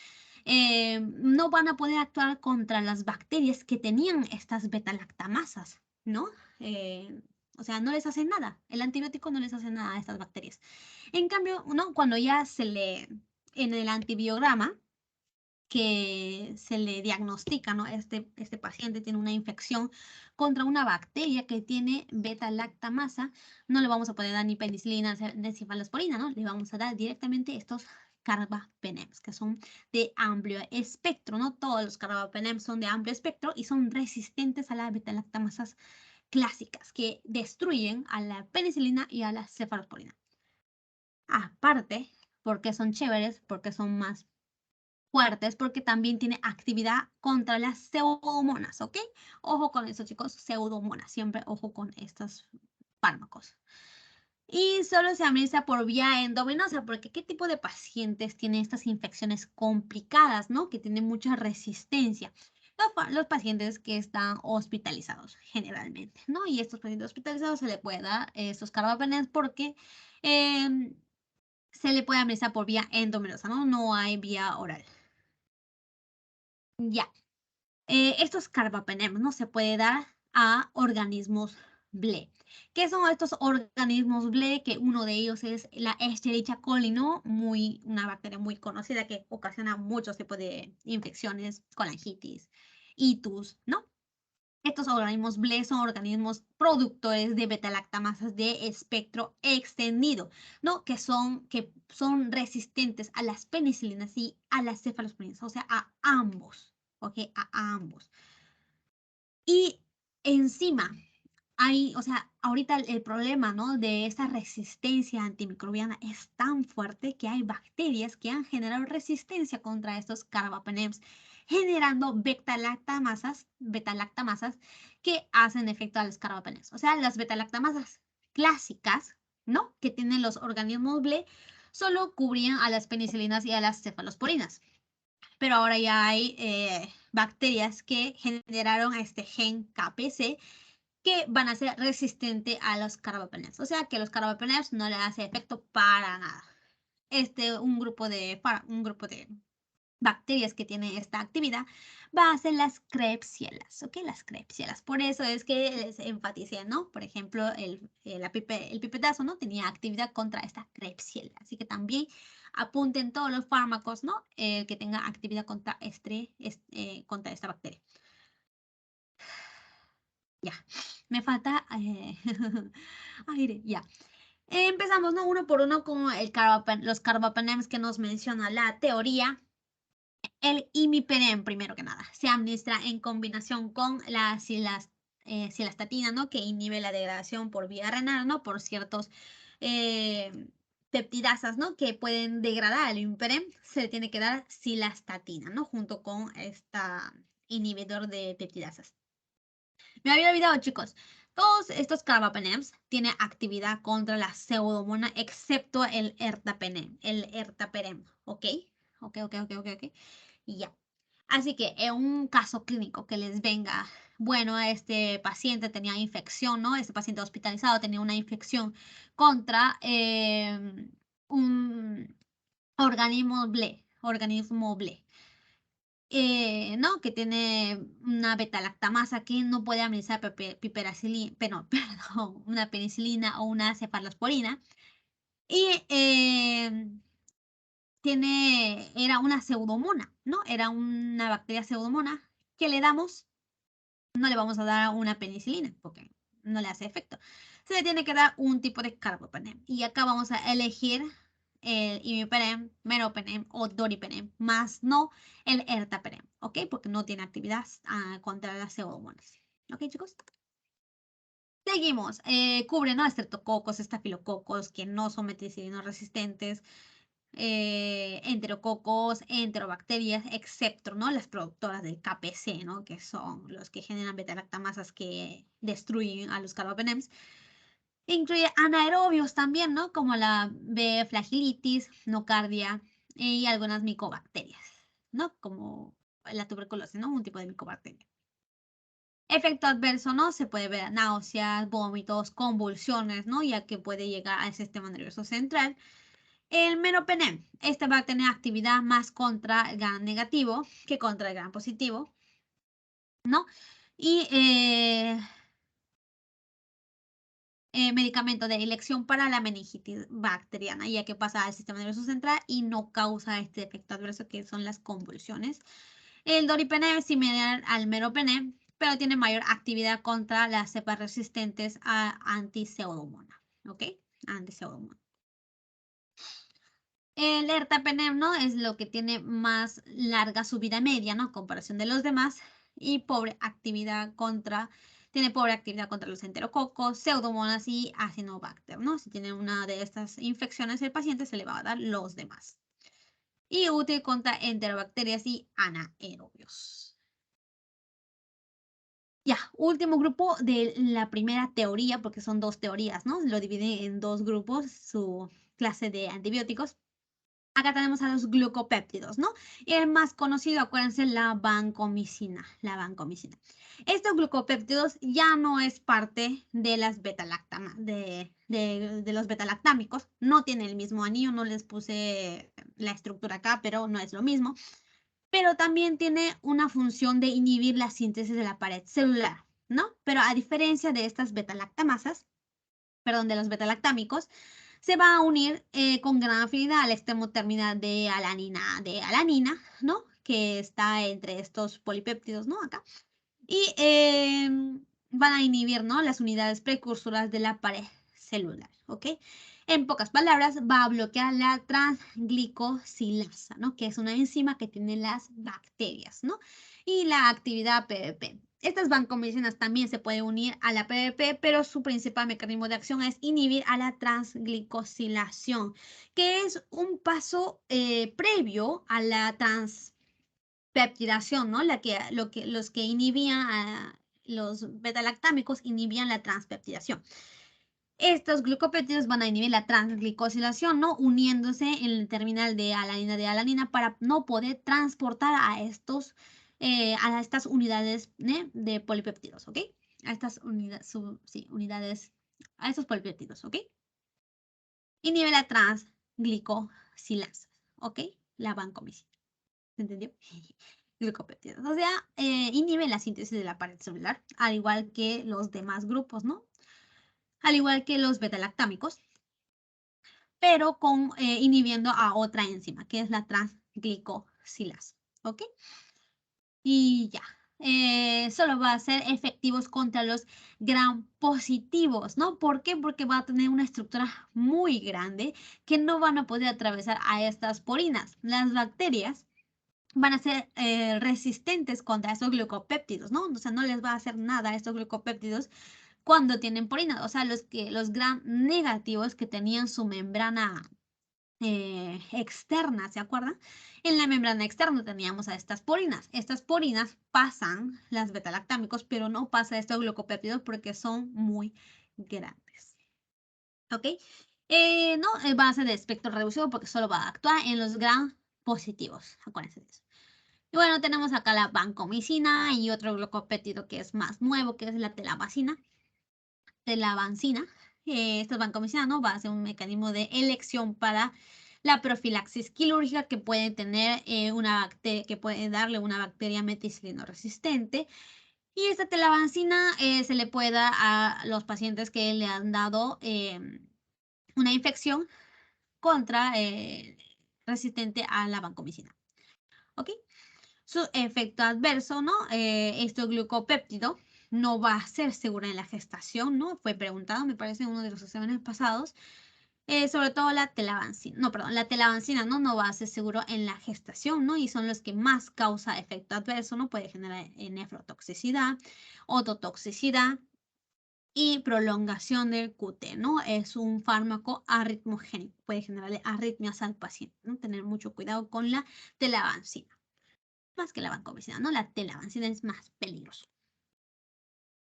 no van a poder actuar contra las bacterias que tenían estas beta-lactamasas, ¿no? O sea, no les hace nada. El antibiótico no les hace nada a estas bacterias. En cambio, ¿no? Cuando ya en el antibiograma, que se le diagnostica, ¿no? Este paciente tiene una infección contra una bacteria que tiene beta-lactamasa, no le vamos a poder dar ni penicilina ni cefalosporina, ¿no? Le vamos a dar directamente estos carbapenems, que son de amplio espectro, ¿no? Todos los carbapenems son de amplio espectro y son resistentes a las beta-lactamasas clásicas que destruyen a la penicilina y a la cefalosporina. Aparte, porque son chéveres, porque son más fuertes, porque también tiene actividad contra las pseudomonas, ¿ok? Ojo con eso, chicos, pseudomonas, siempre ojo con estos fármacos. Y solo se administra por vía endovenosa, porque ¿qué tipo de pacientes tienen estas infecciones complicadas, ¿no? Que tienen mucha resistencia. Los pacientes que están hospitalizados generalmente, ¿no? Y estos pacientes hospitalizados se le puede dar estos carbapenems porque se le puede administrar por vía endovenosa, ¿no? No hay vía oral. Ya. Estos carbapenems no se puede dar a organismos BLE. ¿Qué son estos organismos BLE? Que uno de ellos es la Escherichia coli, ¿no? Una bacteria muy conocida que ocasiona muchos tipos de infecciones, colangitis, itus, ¿no? Estos organismos BLE son organismos productores de beta-lactamasas de espectro extendido, ¿no? Que son resistentes a las penicilinas y a las cefalosporinas, o sea, a ambos, ¿ok? A ambos. Y encima o sea, ahorita el problema, ¿no? De esta resistencia antimicrobiana es tan fuerte que hay bacterias que han generado resistencia contra estos carbapenems, generando beta-lactamasas que hacen efecto a los carbapenems. O sea, las beta-lactamasas clásicas, ¿no? Que tienen los organismos BLE, solo cubrían a las penicilinas y a las cefalosporinas. Pero ahora ya hay bacterias que generaron este gen KPC que van a ser resistentes a los carbapenems. O sea que los carbapenems no le hace efecto para nada. Un grupo de bacterias que tienen esta actividad va a ser las Klebsielas, ¿ok? Las Klebsielas. Por eso es que les enfaticé, ¿no? Por ejemplo, el pipetazo, ¿no? Tenía actividad contra esta Klebsiella. Así que también apunten todos los fármacos, ¿no? Que tengan actividad contra esta bacteria. Ya, me falta aire, ya. Empezamos, ¿no? Uno por uno con los carbapenems que nos menciona la teoría. El imipenem, primero que nada, se administra en combinación con la cilastatina, ¿no? Que inhibe la degradación por vía renal, ¿no? Por ciertos peptidasas, ¿no? Que pueden degradar el imipenem, se le tiene que dar cilastatina, ¿no? Junto con esta inhibidor de peptidasas. Me había olvidado, chicos. Todos estos carbapenems tienen actividad contra la pseudomonas, excepto el ertaperem, ¿ok? Ok. Y ya. Así que en un caso clínico que les venga, bueno, este paciente tenía infección, ¿no? Este paciente hospitalizado tenía una infección contra un organismo BLE. ¿No? Que tiene una beta-lactamasa que no puede administrar perdón, una penicilina o una cefalosporina. Y era una pseudomona, ¿no? Era una bacteria pseudomona que le damos, no le vamos a dar una penicilina, porque no le hace efecto. Se le tiene que dar un tipo de carbapenem. Y acá vamos a elegir el imipenem, meropenem o doripenem, más no el ertapenem, ¿ok? Porque no tiene actividad contra las pseudomonas. ¿Ok, chicos? Seguimos. Cubre, ¿no? Estreptococos, estafilococos, que no son meticilinos resistentes, enterococos, enterobacterias, excepto, ¿no? Las productoras del KPC, ¿no? Que son los que generan beta-lactamasas que destruyen a los carbapenems. Incluye anaerobios también, ¿no? Como la B. flagelitis, nocardia y algunas micobacterias, ¿no? Como la tuberculosis, ¿no? Un tipo de micobacteria. Efecto adverso, ¿no? Se puede ver náuseas, vómitos, convulsiones, ¿no? Ya que puede llegar al sistema nervioso central. El meropenem, este va a tener actividad más contra el gram negativo que contra el gram positivo, ¿no? Y medicamento de elección para la meningitis bacteriana, ya que pasa al sistema nervioso central y no causa este efecto adverso que son las convulsiones. El doripenem es similar al meropenem, pero tiene mayor actividad contra las cepas resistentes a antipseudomonas, ¿ok? Antipseudomonas. El ertapenem, ¿no? Es lo que tiene más larga subida media, ¿no? A comparación de los demás. Y tiene pobre actividad contra los enterococos, pseudomonas y acinobacter, ¿no? Si tiene una de estas infecciones el paciente, se le va a dar los demás. Y útil contra enterobacterias y anaerobios. Ya, último grupo de la primera teoría, porque son dos teorías, ¿no? Lo divide en dos grupos, su clase de antibióticos. Acá tenemos a los glucopéptidos, ¿no? Y el más conocido, acuérdense, la vancomicina, Estos glucopéptidos ya no es parte de las de los betalactámicos, no tienen el mismo anillo, no les puse la estructura acá, pero no es lo mismo. Pero también tiene una función de inhibir la síntesis de la pared celular, ¿no? Pero a diferencia de estas betalactamasas, perdón, de los betalactámicos, se va a unir con gran afinidad al extremo terminal de alanina, ¿no? Que está entre estos polipéptidos, ¿no? Acá. Y van a inhibir, ¿no? Las unidades precursoras de la pared celular, ¿ok? En pocas palabras, va a bloquear la transglicosilasa, ¿no? Que es una enzima que tiene las bacterias, ¿no? Y la actividad PVP. Estas vancomicinas también se pueden unir a la PVP, pero su principal mecanismo de acción es inhibir a la transglicosilación, que es un paso previo a la transpeptidación, ¿no? Los que inhibían los betalactámicos inhibían la transpeptidación. Estos glucopéptidos van a inhibir la transglicosilación, ¿no? Uniéndose en el terminal de alanina para no poder transportar a estas unidades de polipéptidos, ¿ok? A estas unidades, a estos polipéptidos, ¿ok? Inhibe la transglicosilasa, ¿ok? La vancomicina. ¿Se entendió? Glucopéptidos. O sea, inhibe la síntesis de la pared celular, al igual que los demás grupos, ¿no? Al igual que los betalactámicos, pero inhibiendo a otra enzima, que es la transglicosilasa. ¿Ok? Y ya. Solo va a ser efectivos contra los gram positivos, ¿no? ¿Por qué? Porque va a tener una estructura muy grande que no van a poder atravesar a estas porinas. Las bacterias van a ser resistentes contra estos glucopéptidos, ¿no? O sea, no les va a hacer nada a estos glucopéptidos cuando tienen porinas. O sea, los gram negativos que tenían su membrana externa, ¿se acuerdan? En la membrana externa teníamos a estas porinas. Estas porinas pasan las betalactámicos, pero no pasa estos glucopéptidos porque son muy grandes. ¿Ok? No va a ser de espectro reducido porque solo va a actuar en los gram positivos. Acuérdense de eso. Y bueno, tenemos acá la vancomicina y otro glucopéptido que es más nuevo, que es la telavancina. Esta vancomicina, ¿no? Va a ser un mecanismo de elección para la profilaxis quirúrgica que puede tener una bacteria, que puede darle una bacteria meticilino resistente. Y esta telavancina se le puede dar a los pacientes que le han dado una infección resistente a la vancomicina. ¿Ok? Su efecto adverso, ¿no? Esto es glucopéptido. no va a ser segura en la gestación, ¿no? Fue preguntado, me parece, en uno de los exámenes pasados. Sobre todo la telavancina, no, perdón, la telavancina, ¿no? No va a ser seguro en la gestación, ¿no? Y son los que más causa efecto adverso, ¿no? Puede generar nefrotoxicidad, ototoxicidad y prolongación del QT, ¿no? Es un fármaco arritmogénico, puede generarle arritmias al paciente, ¿no? Tener mucho cuidado con la telavancina. Más que la vancomicina, ¿no? La telavancina es más peligroso.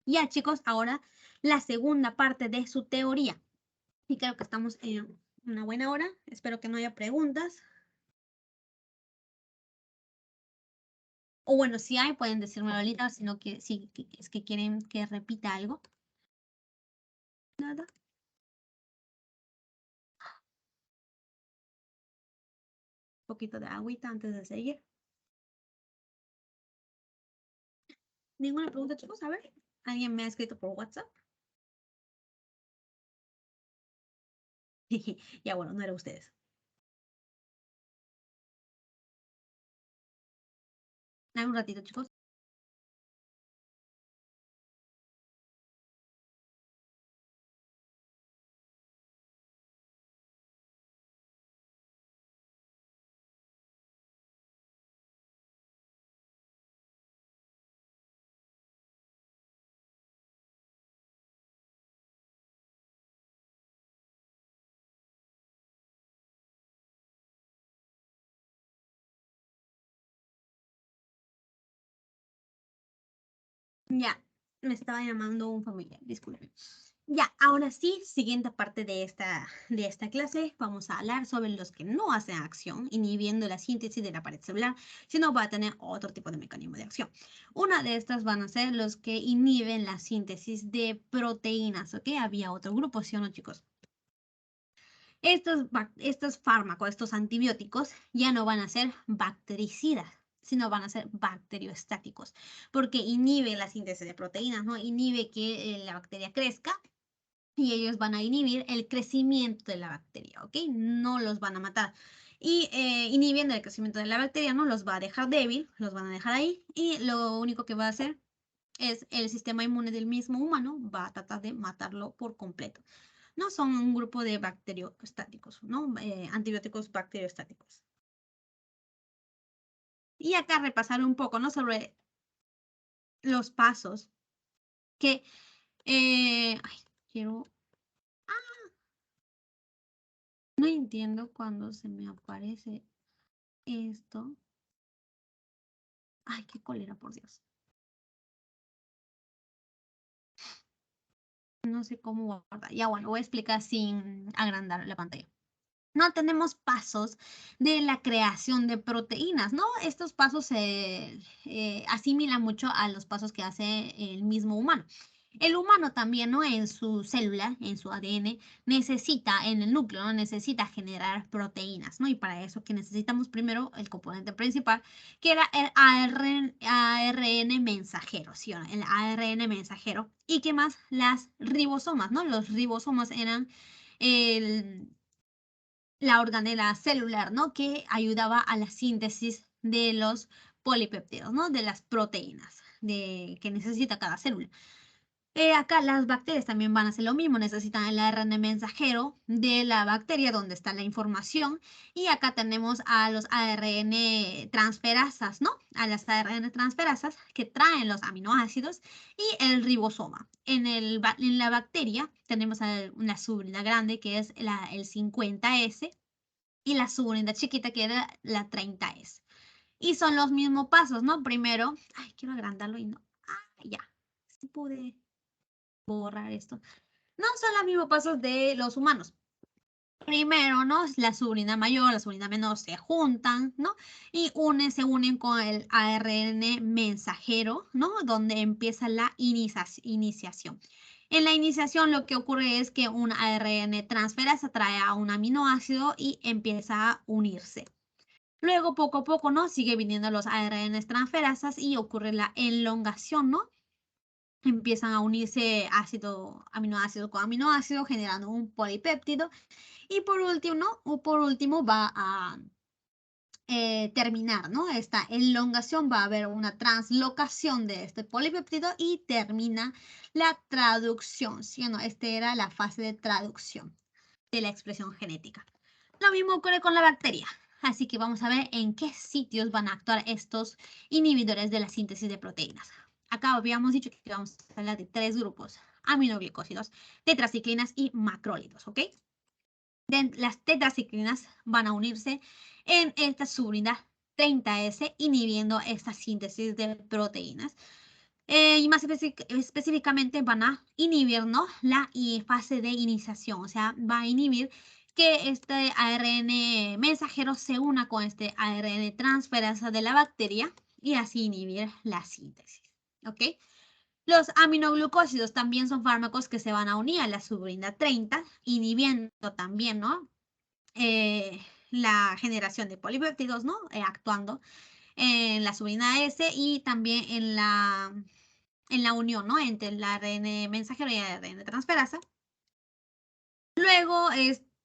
Ya, chicos, ahora la segunda parte de su teoría. Y creo que estamos en una buena hora. Espero que no haya preguntas. O bueno, si hay, pueden decírmelo ahorita, si no si es que quieren que repita algo. Nada. Un poquito de agüita antes de seguir. ¿Ninguna pregunta, chicos? A ver. ¿Alguien me ha escrito por WhatsApp? Ya bueno, no era ustedes. Dame un ratito, chicos. Ya, me estaba llamando un familiar, disculpen. Ya, ahora sí, siguiente parte de esta clase, vamos a hablar sobre los que no hacen acción, inhibiendo la síntesis de la pared celular, sino va a tener otro tipo de mecanismo de acción. Una de estas van a ser los que inhiben la síntesis de proteínas, ¿ok? Había otro grupo, ¿sí o no, chicos? Estos fármacos, estos antibióticos, ya no van a ser bactericidas, sino van a ser bacteriostáticos, porque inhiben la síntesis de proteínas, ¿no? Inhibe que la bacteria crezca y ellos van a inhibir el crecimiento de la bacteria, ¿ok? No los van a matar. Y inhibiendo el crecimiento de la bacteria, ¿no? Los va a dejar débil, los van a dejar ahí y lo único que va a hacer es el sistema inmune del mismo humano va a tratar de matarlo por completo. No son un grupo de bacteriostáticos, ¿no? Antibióticos bacteriostáticos. Y acá repasar un poco, ¿no? Sobre los pasos que, ay, quiero, no entiendo cuando se me aparece esto. Ay, qué cólera, por Dios. No sé cómo guardar. Ya bueno, voy a explicar sin agrandar la pantalla. No tenemos pasos de la creación de proteínas, ¿no? Estos pasos se asimilan mucho a los pasos que hace el mismo humano. El humano también, ¿no? En su célula, en su ADN, necesita, en el núcleo, ¿no? Necesita generar proteínas, ¿no? Y para eso que necesitamos primero el componente principal, que era el ARN mensajero, ¿sí o no? El ARN mensajero. ¿Y qué más? Las ribosomas, ¿no? Los ribosomas eran el la organela celular, ¿no? Que ayudaba a la síntesis de los polipéptidos, ¿no? De las proteínas que necesita cada célula. Acá las bacterias también van a hacer lo mismo, necesitan el ARN mensajero de la bacteria donde está la información y acá tenemos a los ARN transferasas, ¿no? A las ARN transferasas que traen los aminoácidos y el ribosoma. En la bacteria tenemos una subunidad grande que es el 50S y la subunidad chiquita que era la 30S. Y son los mismos pasos, ¿no? Primero, ay, quiero agrandarlo y no. Ah, ya. Sí pude borrar esto. No son los mismos pasos de los humanos. Primero, ¿no? La subunidad mayor, la subunidad menor se juntan, ¿no? Y se unen con el ARN mensajero, ¿no? Donde empieza la iniciación. En la iniciación lo que ocurre es que un ARN transferasa atrae a un aminoácido y empieza a unirse. Luego, poco a poco, ¿no? Sigue viniendo los ARN transferasas y ocurre la elongación, ¿no? Empiezan a unirse aminoácido con aminoácido, generando un polipéptido. Y por último, ¿no? O por último va a terminar, ¿no? Esta elongación, va a haber una translocación de este polipéptido y termina la traducción, ¿sí o no? Esta era la fase de traducción de la expresión genética. Lo mismo ocurre con la bacteria. Así que vamos a ver en qué sitios van a actuar estos inhibidores de la síntesis de proteínas. Acá habíamos dicho que vamos a hablar de 3 grupos: aminoglicósidos, tetraciclinas y macrólidos, ¿ok? Las tetraciclinas van a unirse en esta subunidad 30S, inhibiendo esta síntesis de proteínas. Y más específicamente van a inhibir, ¿no?, la fase de iniciación, o sea, va a inhibir que este ARN mensajero se una con este ARN transferasa de la bacteria y así inhibir la síntesis, ¿ok? Los aminoglucósidos también son fármacos que se van a unir a la subunidad 30, inhibiendo también, ¿no?, la generación de polipéptidos, ¿no?, actuando en la subunidad S y también en la unión, ¿no?, entre el ARN mensajero y el ARN transferasa. Luego,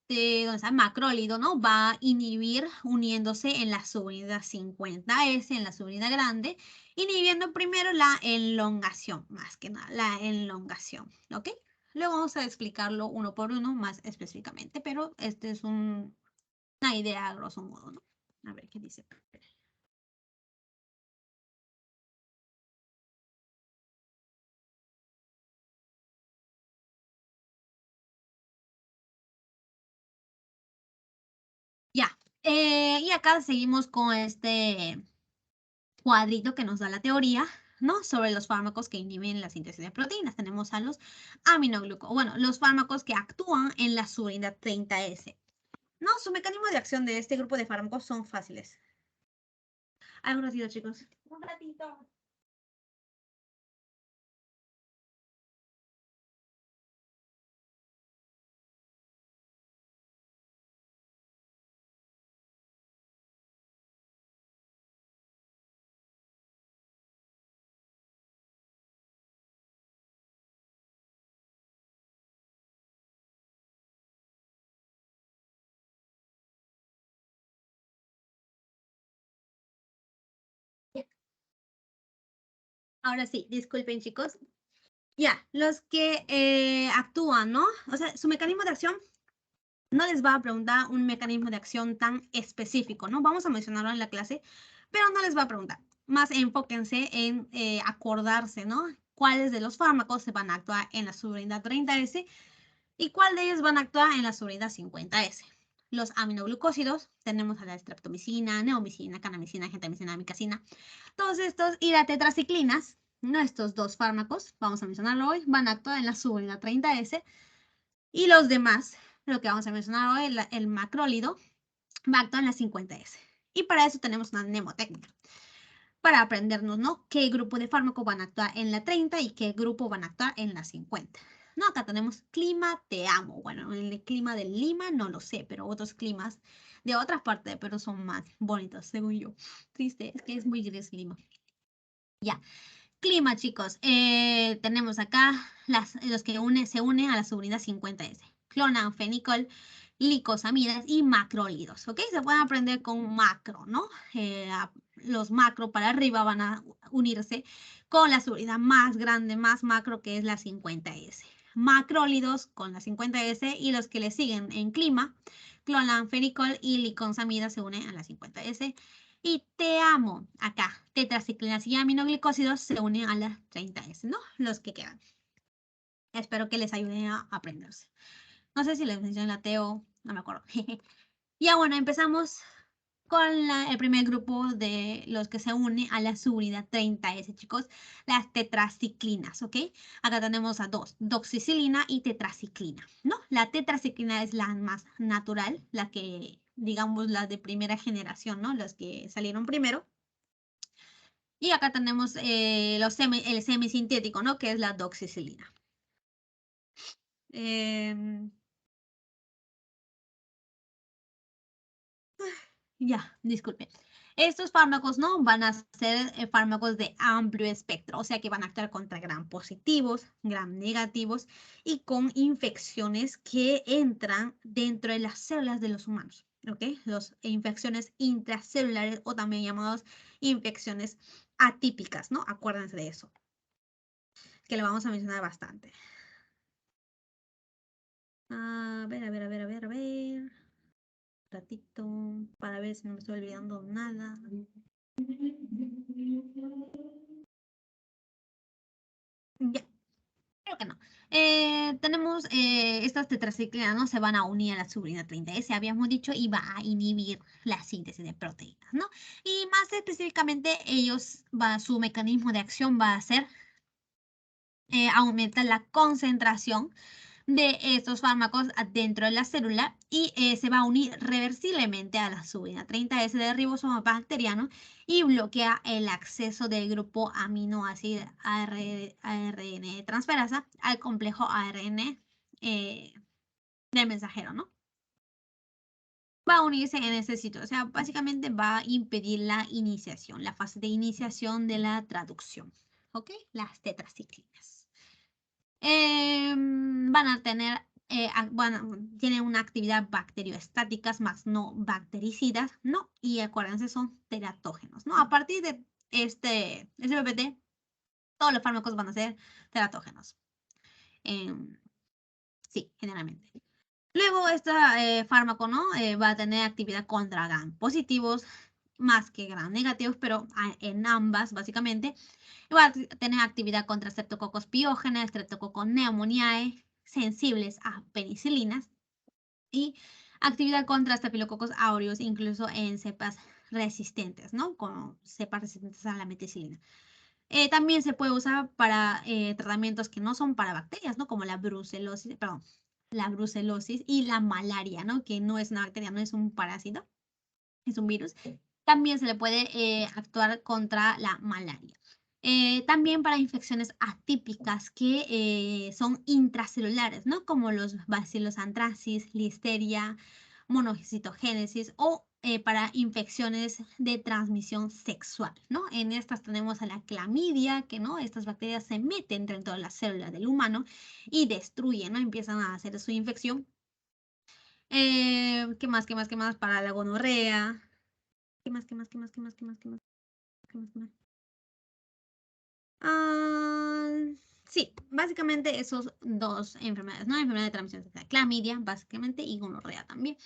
donde está el macrólido, ¿no?, va a inhibir uniéndose en la subunidad 50S, en la subunidad grande, inhibiendo primero la elongación, más que nada, la elongación, ¿ok? Luego vamos a explicarlo uno por uno más específicamente, pero este es una idea a grosso modo, ¿no? A ver qué dice. Ya, y acá seguimos con este cuadrito que nos da la teoría, ¿no?, sobre los fármacos que inhiben la síntesis de proteínas. Tenemos a los bueno, los fármacos que actúan en la subunidad 30S. No, su mecanismo de acción de este grupo de fármacos son fáciles. Un ratito, chicos. Un ratito. Ahora sí, disculpen, chicos. Ya, los que actúan, ¿no? O sea, su mecanismo de acción no les va a preguntar un mecanismo de acción tan específico, ¿no? Vamos a mencionarlo en la clase, pero no les va a preguntar. Más enfóquense en acordarse, ¿no?, cuáles de los fármacos se van a actuar en la subunidad 30S y cuál de ellos van a actuar en la subunidad 50S. Los aminoglucósidos, tenemos a la streptomicina, neomicina, kanamicina, gentamicina, amicacina. Todos estos y las tetraciclinas, ¿no?, estos dos fármacos, vamos a mencionarlo hoy, van a actuar en la subunidad 30S. Y los demás, lo que vamos a mencionar hoy, el macrólido, va a actuar en la 50S. Y para eso tenemos una mnemotécnica, para aprendernos, ¿no?, qué grupo de fármaco van a actuar en la 30 y qué grupo van a actuar en la 50. No, acá tenemos clima te amo. Bueno, el clima de Lima no lo sé, pero otros climas de otras partes de Perú son más bonitos, según yo. Triste, es que es muy gris Lima. Ya. Clima, chicos. Tenemos acá los que se unen a la subunidad 50S. Clonanfenicol, glicosamidas y macrólidos, ¿ok? Se pueden aprender con macro, ¿no? Los macro para arriba van a unirse con la subunidad más grande, más macro, que es la 50S. Macrólidos con la 50S y los que le siguen en clima, clonanfenicol y glicosamidas se unen a la 50S. Y te amo, acá, tetraciclinas y aminoglicósidos se unen a las 30S, ¿no? Los que quedan. Espero que les ayude a aprenderse. No sé si les mencioné la Teo, no me acuerdo. Ya, bueno, empezamos con el primer grupo de los que se une a la subunidad 30S, chicos, las tetraciclinas, ¿ok? Acá tenemos a dos, doxicilina y tetraciclina, ¿no? La tetraciclina es la más natural, la que, digamos, la de primera generación, ¿no?, las que salieron primero. Y acá tenemos el semisintético, ¿no?, que es la doxicilina. Ya, disculpe. Estos fármacos, ¿no?, van a ser fármacos de amplio espectro, o sea que van a actuar contra gram positivos, gram negativos y con infecciones que entran dentro de las células de los humanos. ¿ok? Las infecciones intracelulares o también llamadas infecciones atípicas, ¿no? Acuérdense de eso, que lo vamos a mencionar bastante. A ver. Un ratito, para ver si no me estoy olvidando nada. Ya, creo que no. Tenemos estas tetraciclinas, ¿no? Se van a unir a la subunidad 30S, habíamos dicho, y va a inhibir la síntesis de proteínas, ¿no? Y más específicamente, su mecanismo de acción va a ser aumentar la concentración de estos fármacos dentro de la célula y se va a unir reversiblemente a la subunidad 30S del ribosoma bacteriano y bloquea el acceso del grupo aminoácido ARN transferasa al complejo ARN del mensajero, ¿no? Va a unirse en ese sitio, o sea, básicamente va a impedir la iniciación, la fase de iniciación de la traducción, ¿ok? Las tetraciclinas. Van a tener, tienen una actividad bacterioestáticas más no bactericidas, ¿no? Y acuérdense, son teratógenos, ¿no? A partir de este PPT, todos los fármacos van a ser teratógenos. Sí, generalmente. Luego, este fármaco, ¿no? Va a tener actividad contra gram positivos, más que gram negativos, pero en ambas, básicamente. Va a tener actividad contra streptococcus pyogenes, streptococcus pneumoniae, sensibles a penicilinas, y actividad contra Staphylococcus aureus, incluso en cepas resistentes, ¿no? Con cepas resistentes a la meticilina. También se puede usar para tratamientos que no son para bacterias, ¿no? Como la brucelosis, perdón, la brucelosis y la malaria, ¿no? Que no es una bacteria, no es un parásito, es un virus. También se le puede actuar contra la malaria. También para infecciones atípicas que son intracelulares, ¿no? Como los Bacillus anthracis, Listeria, monocitogénesis o para infecciones de transmisión sexual, ¿no? En estas tenemos a la clamidia, que no, estas bacterias se meten dentro de las células del humano y destruyen, ¿no? Empiezan a hacer su infección. ¿Qué más? Para la gonorrea. ¿Qué más? Ah, sí, básicamente esos dos enfermedades, ¿no? Enfermedad de transmisión sexual, clamidia, básicamente, y gonorrea también.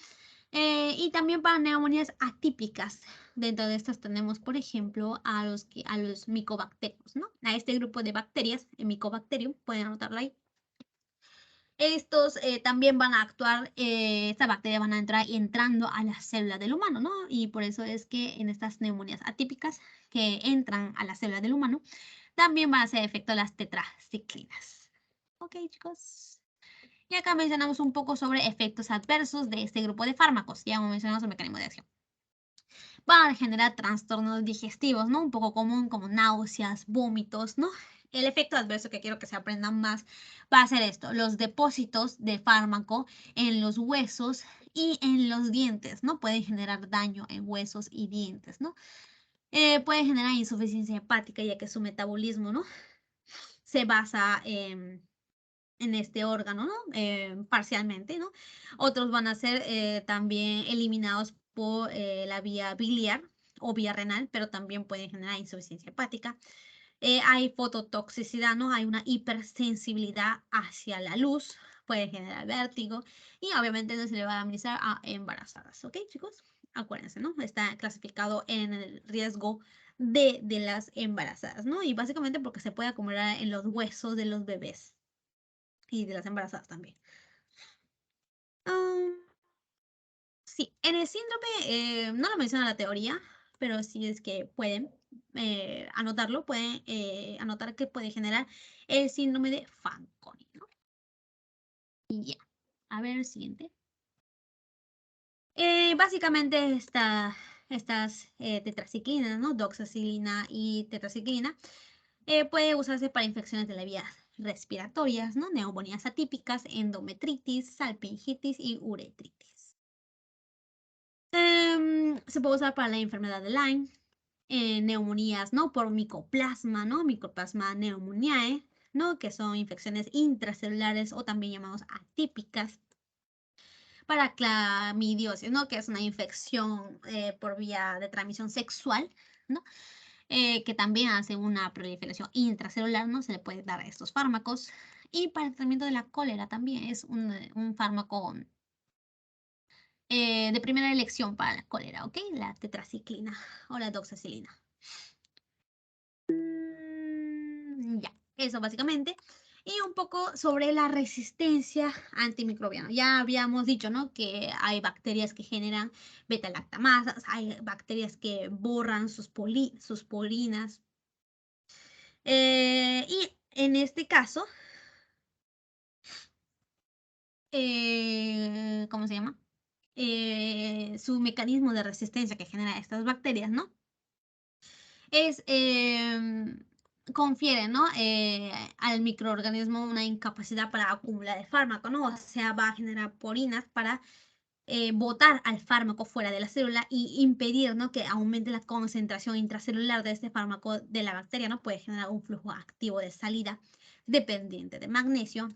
Y también para neumonías atípicas. Dentro de estas tenemos, por ejemplo, a los micobacterios, ¿no? A este grupo de bacterias, el micobacterium, pueden anotarlo ahí. Estos también van a actuar, estas bacterias van a entrar entrando a la célula del humano, ¿no? Y por eso es que en estas neumonías atípicas que entran a la célula del humano, también van a hacer efecto las tetraciclinas. Ok, chicos. Y acá mencionamos un poco sobre efectos adversos de este grupo de fármacos. Ya mencionamos el mecanismo de acción. Van a generar trastornos digestivos, ¿no? Un poco común como náuseas, vómitos, ¿no? El efecto adverso que quiero que se aprendan más va a ser esto, los depósitos de fármaco en los huesos y en los dientes, ¿no? Pueden generar daño en huesos y dientes, ¿no? Puede generar insuficiencia hepática ya que su metabolismo, ¿no? Se basa en este órgano, ¿no? Parcialmente, ¿no? Otros van a ser también eliminados por la vía biliar o vía renal, pero también pueden generar insuficiencia hepática. Hay fototoxicidad, ¿no? Hay una hipersensibilidad hacia la luz, puede generar vértigo y obviamente no se le va a administrar a embarazadas, ¿ok, chicos? Acuérdense, ¿no? Está clasificado en el riesgo de las embarazadas, ¿no? Y básicamente porque se puede acumular en los huesos de los bebés y de las embarazadas también. Ah, sí, en el síndrome, no lo menciona la teoría, pero si es que pueden anotarlo, pueden anotar que puede generar el síndrome de Fanconi, ¿no? Y ya, a ver el siguiente. Básicamente estas tetraciclinas, ¿no? Doxacilina y tetraciclina, puede usarse para infecciones de las vías respiratorias, ¿no? Neumonías atípicas, endometritis, salpingitis y uretritis. Se puede usar para la enfermedad de Lyme, neumonías, ¿no? Por micoplasma, ¿no? Micoplasma pneumoniae, ¿no? Que son infecciones intracelulares o también llamados atípicas. para clamidiosis, ¿no? Que es una infección por vía de transmisión sexual, ¿no? Que también hace una proliferación intracelular, ¿no? Se le puede dar a estos fármacos. Y para el tratamiento de la cólera también es un fármaco de primera elección para la cólera, ¿ok? La tetraciclina o la doxacilina. Ya, eso básicamente. Y un poco sobre la resistencia antimicrobiana. Ya habíamos dicho, ¿no? Que hay bacterias que generan beta-lactamasas, hay bacterias que borran sus polinas. Y en este caso, ¿cómo se llama? Su mecanismo de resistencia que genera estas bacterias, ¿no? Es, confiere, ¿no? Al microorganismo una incapacidad para acumular el fármaco, ¿no? O sea, va a generar porinas para botar al fármaco fuera de la célula y impedir, ¿no? Que aumente la concentración intracelular de este fármaco de la bacteria, ¿no? Puede generar un flujo activo de salida dependiente de magnesio,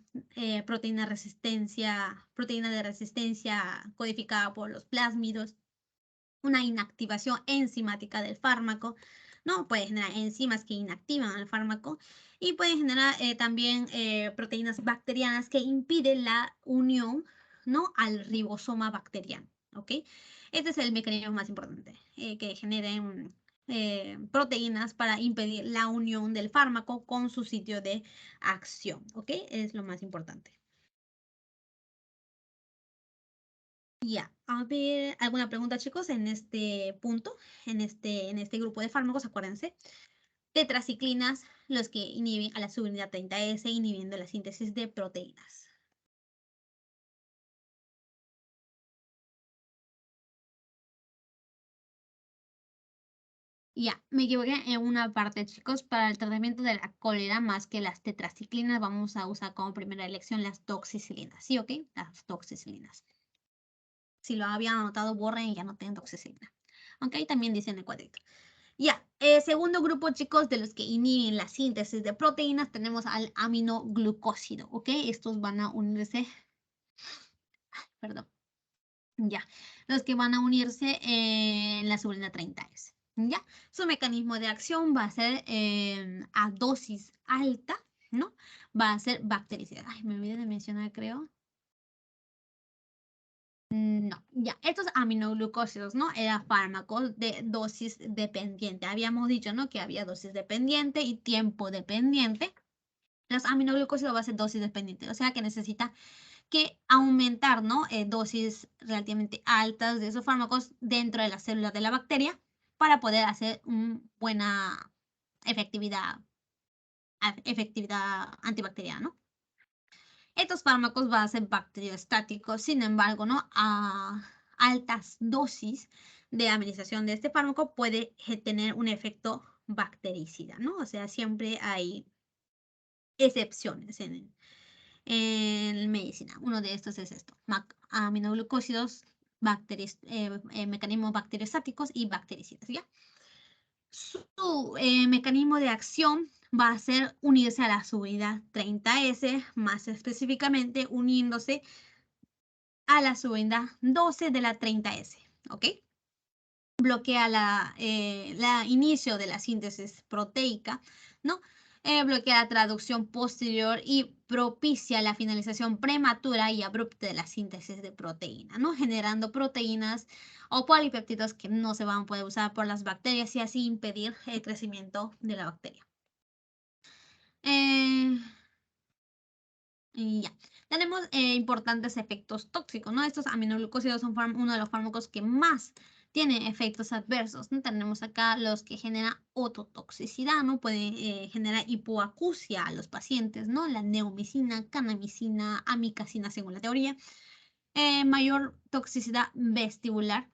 proteína de resistencia codificada por los plásmidos, una inactivación enzimática del fármaco, ¿no? Puede generar enzimas que inactivan el fármaco y puede generar también proteínas bacterianas que impiden la unión, ¿no? Al ribosoma bacteriano, ¿ok? Este es el mecanismo más importante, que generen proteínas para impedir la unión del fármaco con su sitio de acción, ¿ok? Es lo más importante. Ya, a ver, ¿alguna pregunta, chicos, en este punto, en este grupo de fármacos? Acuérdense, tetraciclinas, los que inhiben a la subunidad 30S, inhibiendo la síntesis de proteínas. Ya, me equivoqué en una parte, chicos. Para el tratamiento de la cólera, más que las tetraciclinas, vamos a usar como primera elección las doxicilinas. ¿Sí, ok? Las doxicilinas. Si lo habían anotado, borren y ya no tienen doxicilina. Aunque ahí también dicen el cuadrito. Ya, segundo grupo, chicos, de los que inhiben la síntesis de proteínas, tenemos al aminoglucósido, ¿ok? Estos van a unirse, perdón, ya, los que van a unirse en la subunidad 30S, ¿ya? Su mecanismo de acción va a ser a dosis alta, ¿no? Va a ser bactericida. Ay, me olvidé de mencionar, creo. No, ya, estos aminoglucósidos, ¿no? Eran fármacos de dosis dependiente. Habíamos dicho, ¿no? Que había dosis dependiente y tiempo dependiente. Los aminoglucósidos va a ser dosis dependiente, o sea que necesita que aumentar, ¿no? Dosis relativamente altas de esos fármacos dentro de las células de la bacteria para poder hacer una buena efectividad, efectividad antibacteriana, ¿no? Estos fármacos van a ser bacteriostáticos, sin embargo, ¿no? A altas dosis de administración de este fármaco puede tener un efecto bactericida, ¿no? O sea, siempre hay excepciones en medicina. Uno de estos es esto, aminoglucósidos, mecanismos bacteriostáticos y bactericidas, ¿ya? Su mecanismo de acción va a ser unirse a la subunidad 30S, más específicamente uniéndose a la subunidad 12 de la 30S, ¿ok? Bloquea la inicio de la síntesis proteica, ¿no? Bloquea la traducción posterior y propicia la finalización prematura y abrupta de la síntesis de proteína, ¿no? Generando proteínas o polipéptidos que no se van a poder usar por las bacterias y así impedir el crecimiento de la bacteria. Eh, y ya. Tenemos importantes efectos tóxicos, ¿no? Estos aminoglucósidos son uno de los fármacos que más tienen efectos adversos, ¿no? Tenemos acá los que generan ototoxicidad, ¿no? Pueden generar hipoacusia a los pacientes, ¿no? La neomicina, kanamicina, amicacina, según la teoría. Mayor toxicidad vestibular.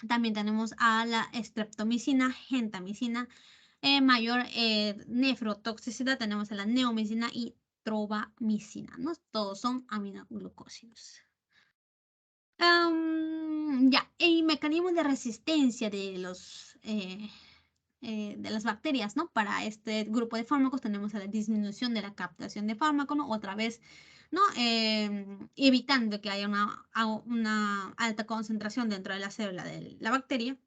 También tenemos a la streptomicina, gentamicina. Mayor nefrotoxicidad tenemos a la neomicina y trovamicina, ¿no? Todos son aminoglucósidos. Ya, el mecanismo de resistencia de los de las bacterias, ¿no? Para este grupo de fármacos tenemos la disminución de la captación de fármaco, ¿no? Otra vez, ¿no? Evitando que haya una alta concentración dentro de la célula de la bacteria.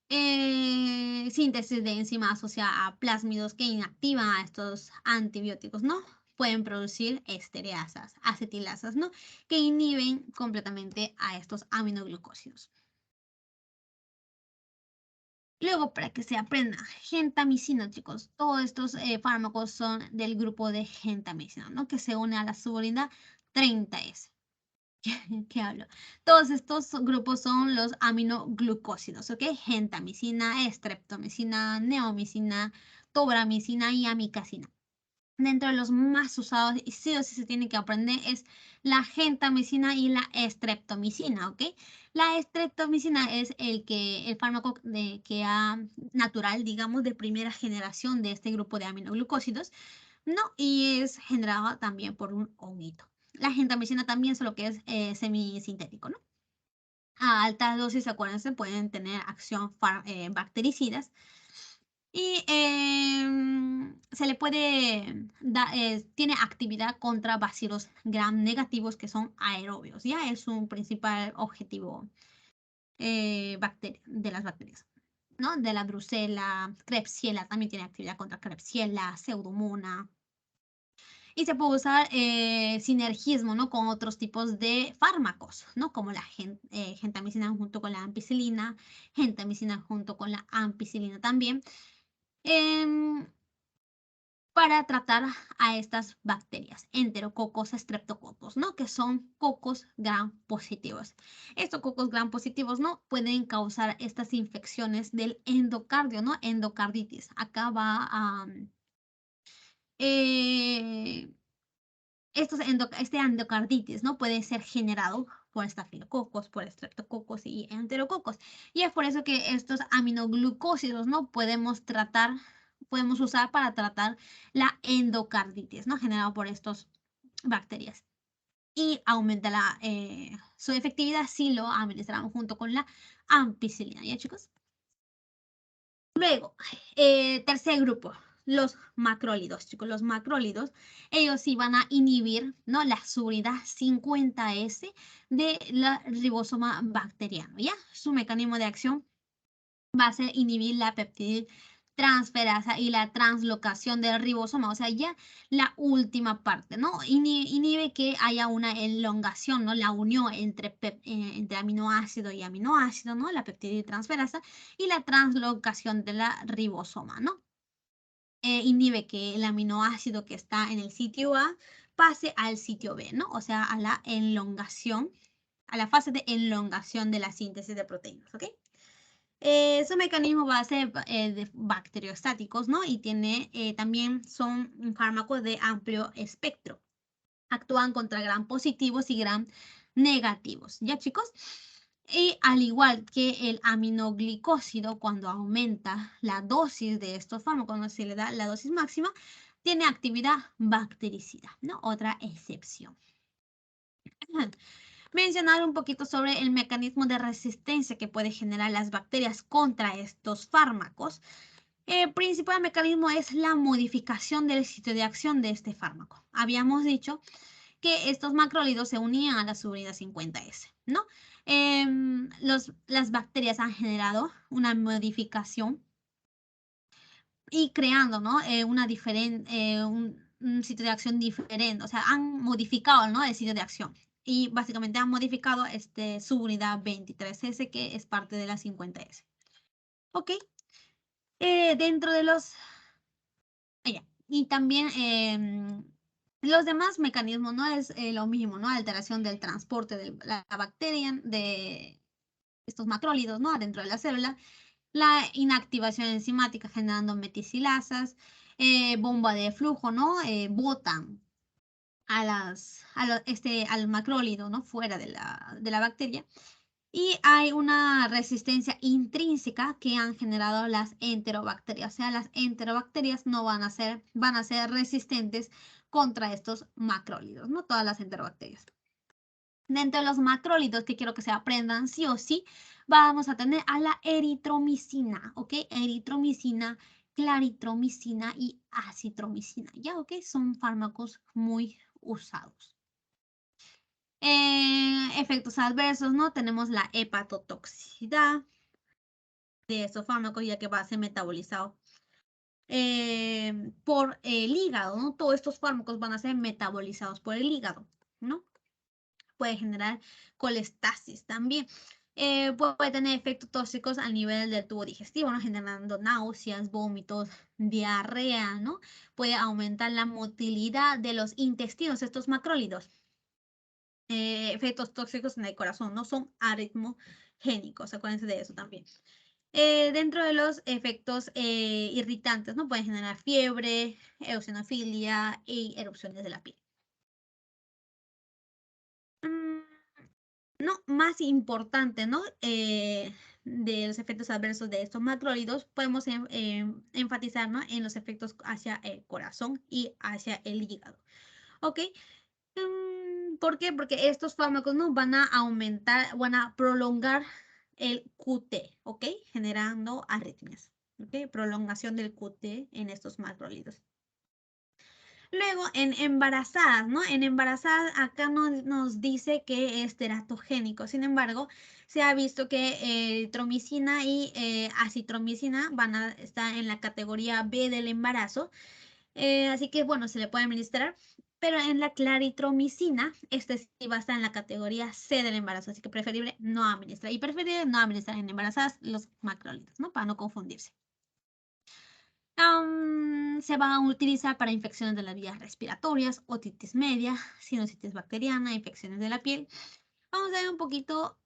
Síntesis de enzimas asociada a plásmidos que inactivan a estos antibióticos, ¿no? Pueden producir estereasas, acetilasas, ¿no? Que inhiben completamente a estos aminoglucósidos. Luego, para que se aprenda, gentamicina, chicos. Todos estos fármacos son del grupo de gentamicina, ¿no? Que se une a la subunidad 30S. ¿Qué hablo? Todos estos grupos son los aminoglucósidos, ¿ok? Gentamicina, estreptomicina, neomicina, tobramicina y amicacina. Dentro de los más usados, y sí o sí se tiene que aprender, es la gentamicina y la estreptomicina, ¿ok? La estreptomicina es el fármaco natural, digamos, de primera generación de este grupo de aminoglucósidos, ¿no? Y es generado también por un honguito. La gentamicina también, solo que es semisintético, ¿no? A altas dosis, acuérdense, pueden tener acción bactericidas y se le puede tiene actividad contra bacilos gram negativos que son aerobios. Ya es un principal objetivo de las bacterias, ¿no? De la Brucella, Klebsiella también tiene actividad contra Klebsiella, Pseudomonas. Y se puede usar sinergismo, ¿no? Con otros tipos de fármacos, ¿no? Como la gentamicina junto con la ampicilina, gentamicina junto con la ampicilina también. em, para tratar a estas bacterias, enterococos, streptococos, ¿no? Que son cocos gram positivos. Estos cocos gram positivos, ¿no? Pueden causar estas infecciones del endocardio, ¿no? Endocarditis. Acá va a... este endocarditis, ¿no? Puede ser generado por estafilococos, por estreptococos y enterococos. Y es por eso que estos aminoglucósidos, ¿no? Podemos usar para tratar la endocarditis, ¿no? Generado por estas bacterias. Y aumenta su efectividad si lo administramos junto con la ampicilina, ¿ya, chicos? Luego, tercer grupo, los macrólidos, chicos. Los macrólidos, ellos sí van a inhibir, ¿no? La subunidad 50S de la ribosoma bacteriano, ¿ya? Su mecanismo de acción va a ser inhibir la peptidiltransferasa y la translocación del ribosoma, o sea, ya la última parte, ¿no? Inhibe que haya una elongación, ¿no? La unión entre aminoácido y aminoácido, ¿no? La peptidiltransferasa y la translocación de la ribosoma, ¿no? Inhibe que el aminoácido que está en el sitio A pase al sitio B, ¿no? O sea, a la elongación, a la fase de elongación de la síntesis de proteínas, ¿ok? Su mecanismo va a ser de bacteriostáticos, ¿no? Y también son un fármaco de amplio espectro. Actúan contra gram positivos y gram negativos, ¿ya, chicos? Y al igual que el aminoglicósido, cuando aumenta la dosis de estos fármacos, cuando se le da la dosis máxima, tiene actividad bactericida, ¿no? Otra excepción. Mencionar un poquito sobre el mecanismo de resistencia que puede generar las bacterias contra estos fármacos. El principal mecanismo es la modificación del sitio de acción de este fármaco. Habíamos dicho que estos macrólidos se unían a la subunidad 50S, ¿no? Las bacterias han generado una modificación y creando, ¿no? Un sitio de acción diferente, o sea, han modificado, ¿no? El sitio de acción. Y básicamente han modificado subunidad 23S, que es parte de la 50S. ¿Ok? Dentro de los... ya. Y también los demás mecanismos, ¿no? Es lo mismo, ¿no? Alteración del transporte de la bacteria, de estos macrólidos, ¿no? Adentro de la célula. La inactivación enzimática generando meticilasas, bomba de flujo, ¿no? Botan al macrólido, ¿no? Fuera de la bacteria. Y hay una resistencia intrínseca que han generado las enterobacterias. O sea, las enterobacterias no van a ser resistentes contra estos macrólidos, ¿no? Todas las enterobacterias. Dentro de los macrólidos que quiero que se aprendan sí o sí, vamos a tener a la eritromicina, ¿ok? Eritromicina, claritromicina y acitromicina, ¿ya? ¿Ok? Son fármacos muy usados. Efectos adversos, ¿no? Tenemos la hepatotoxicidad de estos fármacos, ya que va a ser metabolizado por el hígado, ¿no? Todos estos fármacos van a ser metabolizados por el hígado, ¿no? Puede generar colestasis también. Puede tener efectos tóxicos a nivel del tubo digestivo, ¿no? Generando náuseas, vómitos, diarrea, ¿no? Puede aumentar la motilidad de los intestinos, estos macrólidos. Efectos tóxicos en el corazón, no son arritmogénicos, acuérdense de eso también. Dentro de los efectos irritantes, ¿no? Pueden generar fiebre, eosinofilia y erupciones de la piel. No, más importante, ¿no? De los efectos adversos de estos macrólidos, podemos enfatizar, ¿no? En los efectos hacia el corazón y hacia el hígado, ¿ok? ¿Por qué? Porque estos fármacos, ¿no? Van a aumentar, van a prolongar el QT, ¿ok? Generando arritmias, ¿ok? Prolongación del QT en estos macrólidos. Luego, en embarazadas, ¿no? En embarazadas acá nos dice que es teratogénico. Sin embargo, se ha visto que tromicina y acitromicina van a estar en la categoría B del embarazo. Así que, bueno, se le puede administrar. Pero en la claritromicina, este sí va a estar en la categoría C del embarazo. Así que preferible no administrar. Y preferible no administrar en embarazadas los macrólidos, ¿no? Para no confundirse. Se van a utilizar para infecciones de las vías respiratorias, otitis media, sinusitis bacteriana, infecciones de la piel. Vamos a ver un poquito.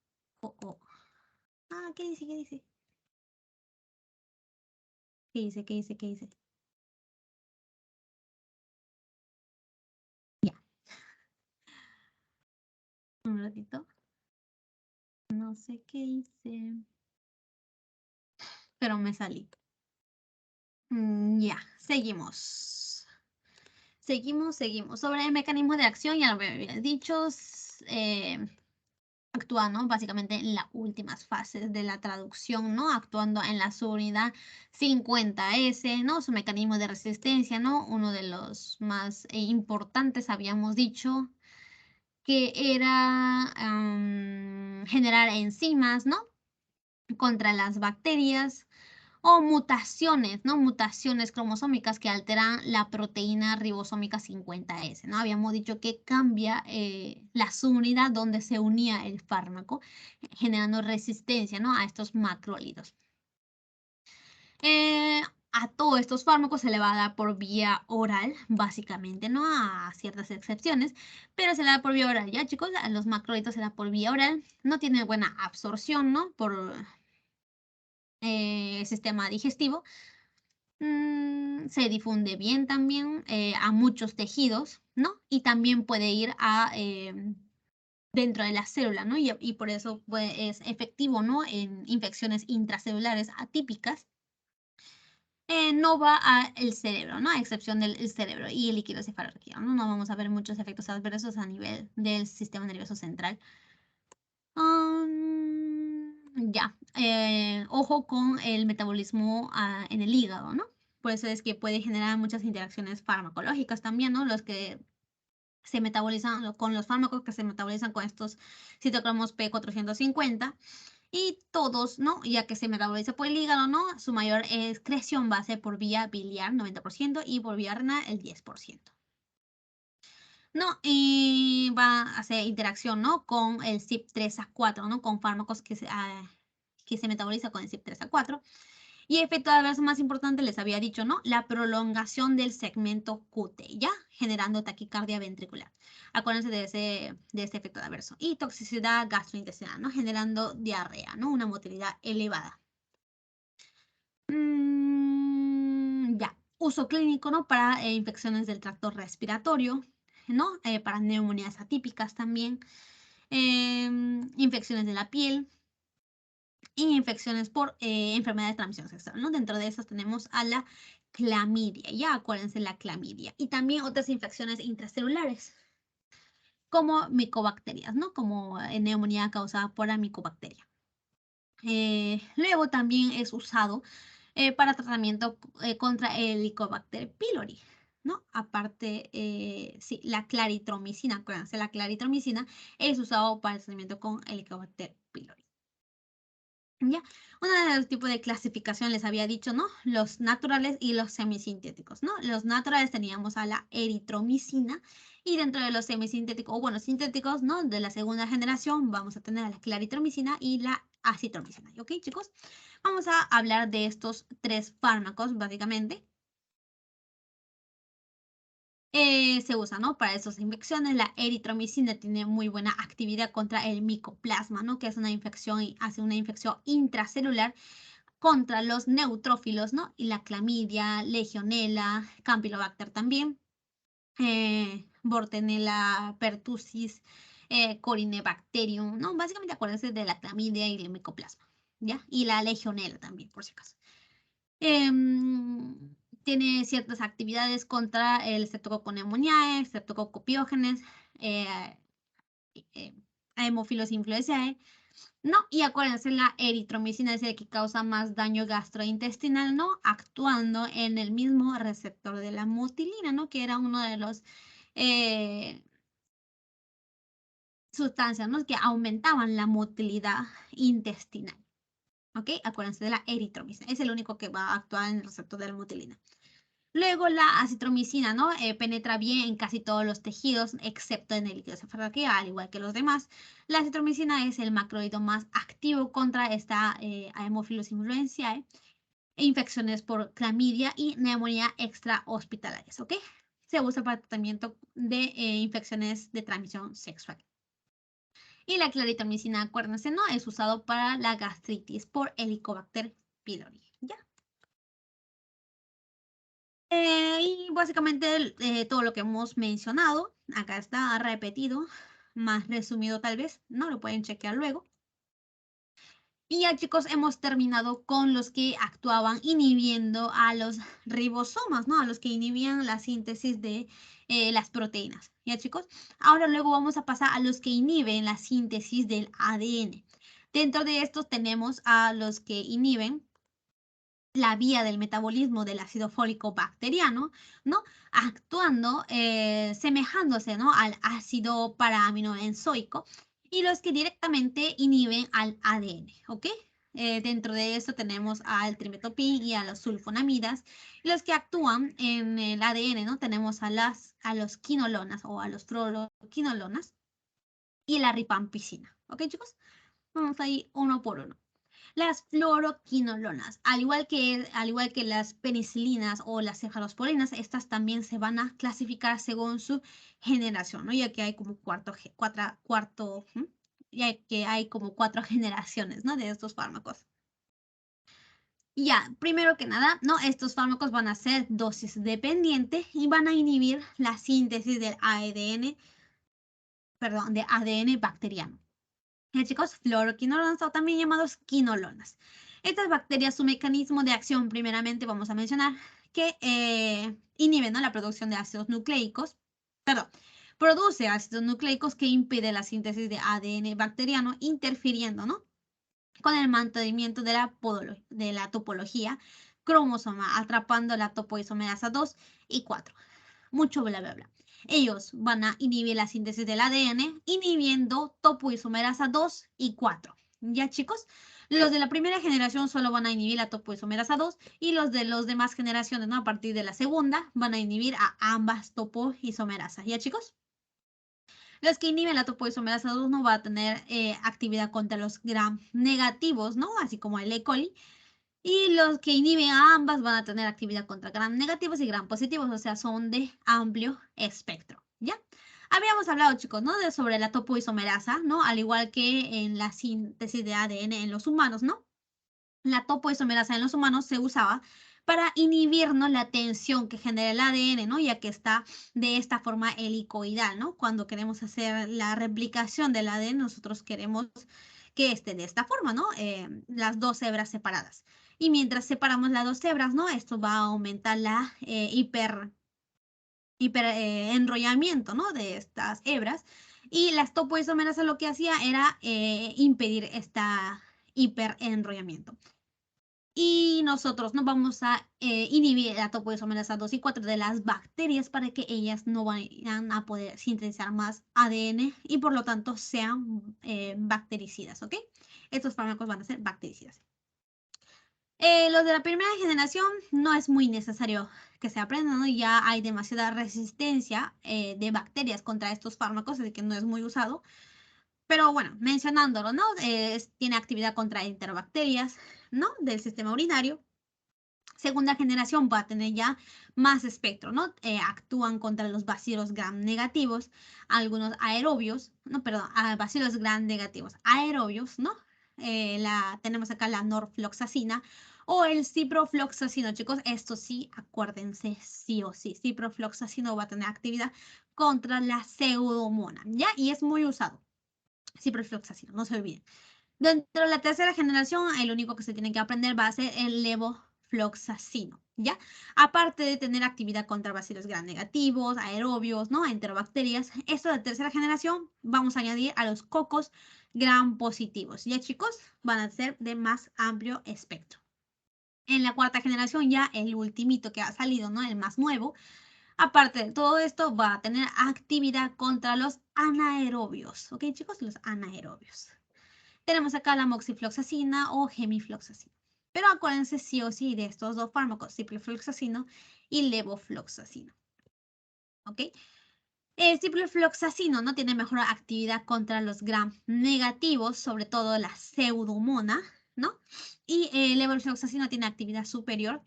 ¿Qué dice? ¿Qué dice? ¿Qué dice? ¿Qué dice? ¿Qué dice? Ya. Un ratito. No sé qué hice. Pero me salí. Ya, seguimos. Seguimos. Sobre el mecanismo de acción, ya lo había dicho. Actúa, ¿no? Básicamente en las últimas fases de la traducción, ¿no? Actuando en la subunidad 50S, ¿no? Su mecanismo de resistencia, ¿no? Uno de los más importantes, habíamos dicho, que era generar enzimas, ¿no? Contra las bacterias o mutaciones, ¿no? Mutaciones cromosómicas que alteran la proteína ribosómica 50S, ¿no? Habíamos dicho que cambia la subunidad donde se unía el fármaco, generando resistencia, ¿no? A estos macrólidos. A todos estos fármacos se le va a dar por vía oral, básicamente, ¿no? A ciertas excepciones, pero se le da por vía oral, ¿ya, chicos? A los macrólidos se da por vía oral, no tiene buena absorción, ¿no? Por sistema digestivo. Se difunde bien también a muchos tejidos, ¿no? Y también puede ir a dentro de la célula, ¿no? Y por eso pues, es efectivo, ¿no? En infecciones intracelulares atípicas. No va al cerebro, ¿no? A excepción del cerebro y el líquido cefalorraquídeo, ¿no? No vamos a ver muchos efectos adversos a nivel del sistema nervioso central. Ya, ojo con el metabolismo en el hígado, ¿no? Por eso es que puede generar muchas interacciones farmacológicas también, ¿no? Los que se metabolizan con los fármacos que se metabolizan con estos citocromos P450 y todos, ¿no? Ya que se metaboliza por el hígado, ¿no? Su mayor excreción va a ser por vía biliar, 90%, y por vía renal, el 10%. ¿No? Y va a hacer interacción, ¿no? Con el CYP3A4, ¿no? Con fármacos que se metaboliza con el CYP3A4. Y efecto adverso más importante, les había dicho, ¿no? La prolongación del segmento QT, ¿ya? Generando taquicardia ventricular. Acuérdense de este efecto adverso. Y toxicidad gastrointestinal, ¿no? Generando diarrea, ¿no? Una motilidad elevada. Ya. Uso clínico, ¿no? Para infecciones del tracto respiratorio, ¿no? Para neumonías atípicas también. Infecciones de la piel y infecciones por enfermedades de transmisión sexual, ¿no? Dentro de esas tenemos a la clamidia, ya acuérdense la clamidia. Y también otras infecciones intracelulares. como micobacterias, ¿no? Como neumonía causada por la micobacteria. Luego también es usado para tratamiento contra el Helicobacter pylori, ¿no? Aparte, sí, la claritromicina, acuérdense, la claritromicina es usado para el tratamiento con Helicobacter pylori. ¿Ya? Uno de los tipos de clasificación les había dicho, ¿no? Los naturales y los semisintéticos, ¿no? Los naturales teníamos a la eritromicina y dentro de los semisintéticos, o bueno, sintéticos, ¿no? De la segunda generación vamos a tener a la claritromicina y la acitromicina, ¿ok, chicos? Vamos a hablar de estos tres fármacos, básicamente. Se usa, ¿no? Para esas infecciones. La eritromicina tiene muy buena actividad contra el micoplasma, ¿no? Que es una infección y hace una infección intracelular contra los neutrófilos, ¿no? Y la clamidia, legionela, campylobacter también, Bordetella pertussis, Corynebacterium, ¿no? Básicamente acuérdense de la clamidia y el micoplasma, ¿ya? Y la legionela también, por si acaso. Tiene ciertas actividades contra el Streptococcus pneumoniae, Streptococcus pyogenes, eh, Haemophilus influenzae, no, y acuérdense, la eritromicina es el que causa más daño gastrointestinal, ¿no? Actuando en el mismo receptor de la mutilina, ¿no? Que era uno de los sustancias, ¿no? Que aumentaban la motilidad intestinal, ¿ok? Acuérdense de la eritromicina, es el único que va a actuar en el receptor de la mutilina. Luego la acitromicina, ¿no? Penetra bien en casi todos los tejidos, excepto en el líquido cefalorraquídeo, al igual que los demás. La acitromicina es el macrolito más activo contra esta Haemophilus influenzae, infecciones por clamidia y neumonía extrahospitalarias, ¿ok? Se usa para tratamiento de infecciones de transmisión sexual. Y la claritromicina, acuérdense, ¿no? Es usado para la gastritis por Helicobacter pylori, ¿ya? Y básicamente todo lo que hemos mencionado, acá está repetido, más resumido tal vez, ¿no? Lo pueden chequear luego. Y ya chicos, hemos terminado con los que actuaban inhibiendo a los ribosomas, ¿no? A los que inhibían la síntesis de las proteínas. ¿Ya chicos? Ahora luego vamos a pasar a los que inhiben la síntesis del ADN. Dentro de estos tenemos a los que inhiben la vía del metabolismo del ácido fólico bacteriano, ¿no? Actuando, semejándose, ¿no? Al ácido paraaminobenzoico y los que directamente inhiben al ADN, ¿ok? Dentro de esto tenemos al trimetopin y a los sulfonamidas. Los que actúan en el ADN, ¿no? Tenemos a los quinolonas o a los fluoroquinolonas y la rifampicina, ¿ok, chicos? Vamos ahí uno por uno. Las fluoroquinolonas, al igual que las penicilinas o las cefalosporinas, estas también se van a clasificar según su generación, ¿no? Ya que hay como ya que hay como cuatro generaciones, ¿no? De estos fármacos. Ya, primero que nada, ¿no? Estos fármacos van a ser dosis dependientes y van a inhibir la síntesis del ADN, perdón, de ADN bacteriano. Chicos, fluoroquinolonas o también llamados quinolonas. Estas bacterias, su mecanismo de acción, primeramente vamos a mencionar que inhiben, ¿no? La producción de ácidos nucleicos, perdón, produce ácidos nucleicos que impide la síntesis de ADN bacteriano, interfiriendo, ¿no? Con el mantenimiento de la topología cromosoma, atrapando la topoisomerasa 2 y 4. Mucho bla, bla, bla. Ellos van a inhibir la síntesis del ADN, inhibiendo topoisomerasa 2 y 4. ¿Ya, chicos? Los de la primera generación solo van a inhibir la topoisomerasa 2 y los de las demás generaciones, ¿no? A partir de la segunda, van a inhibir a ambas topoisomerasas. ¿Ya, chicos? Los que inhiben la topoisomerasa 2 no va a tener actividad contra los gram negativos, ¿no? Así como el E. coli. Y los que inhiben a ambas van a tener actividad contra gram negativos y gram positivos, o sea, son de amplio espectro, ¿ya? Habíamos hablado, chicos, ¿no? Sobre la topoisomerasa, ¿no? Al igual que en la síntesis de ADN en los humanos, ¿no? La topoisomerasa en los humanos se usaba para inhibirnos la tensión que genera el ADN, ¿no? Ya que está de esta forma helicoidal, ¿no? Cuando queremos hacer la replicación del ADN, nosotros queremos que esté de esta forma, ¿no? Las dos hebras separadas. Y mientras separamos las dos hebras, ¿no? Esto va a aumentar la enrollamiento, ¿no? De estas hebras Y las topoisomerasas lo que hacía era impedir esta hiperenrollamiento. Y nosotros no vamos a inhibir la topoisomerasa 2 y 4 de las bacterias para que ellas no vayan a poder sintetizar más ADN y por lo tanto sean bactericidas, ¿ok? Estos fármacos van a ser bactericidas. Los de la primera generación no es muy necesario que se aprendan, ¿no? Ya hay demasiada resistencia de bacterias contra estos fármacos, así que no es muy usado. Pero bueno, mencionándolo, ¿no? Tiene actividad contra enterobacterias, ¿no? Del sistema urinario. Segunda generación va a tener ya más espectro, ¿no? Actúan contra los bacilos gram negativos, algunos aerobios, no, perdón, bacilos gram negativos aerobios, ¿no? Tenemos acá la norfloxacina o el ciprofloxacino, chicos. Esto sí, acuérdense, sí o sí. Ciprofloxacino va a tener actividad contra la pseudomona, ¿ya? Y es muy usado. Ciprofloxacino, no se olviden. Dentro de la tercera generación, el único que se tiene que aprender va a ser el levofloxacino, ¿ya? Aparte de tener actividad contra bacilos gram negativos, aerobios, ¿no? Enterobacterias, esto de tercera generación vamos a añadir a los cocos gram positivos, ¿ya, chicos? Van a ser de más amplio espectro. En la cuarta generación ya el ultimito que ha salido, ¿no? El más nuevo. Aparte de todo esto, va a tener actividad contra los anaerobios, ¿ok, chicos? Los anaerobios. Tenemos acá la moxifloxacina o gemifloxacina. Pero acuérdense sí o sí de estos dos fármacos, ciprofloxacino y levofloxacino. ¿Ok? El ciprofloxacino no tiene mejor actividad contra los gram negativos, sobre todo la pseudomona, ¿no? Y el levofloxacino tiene actividad superior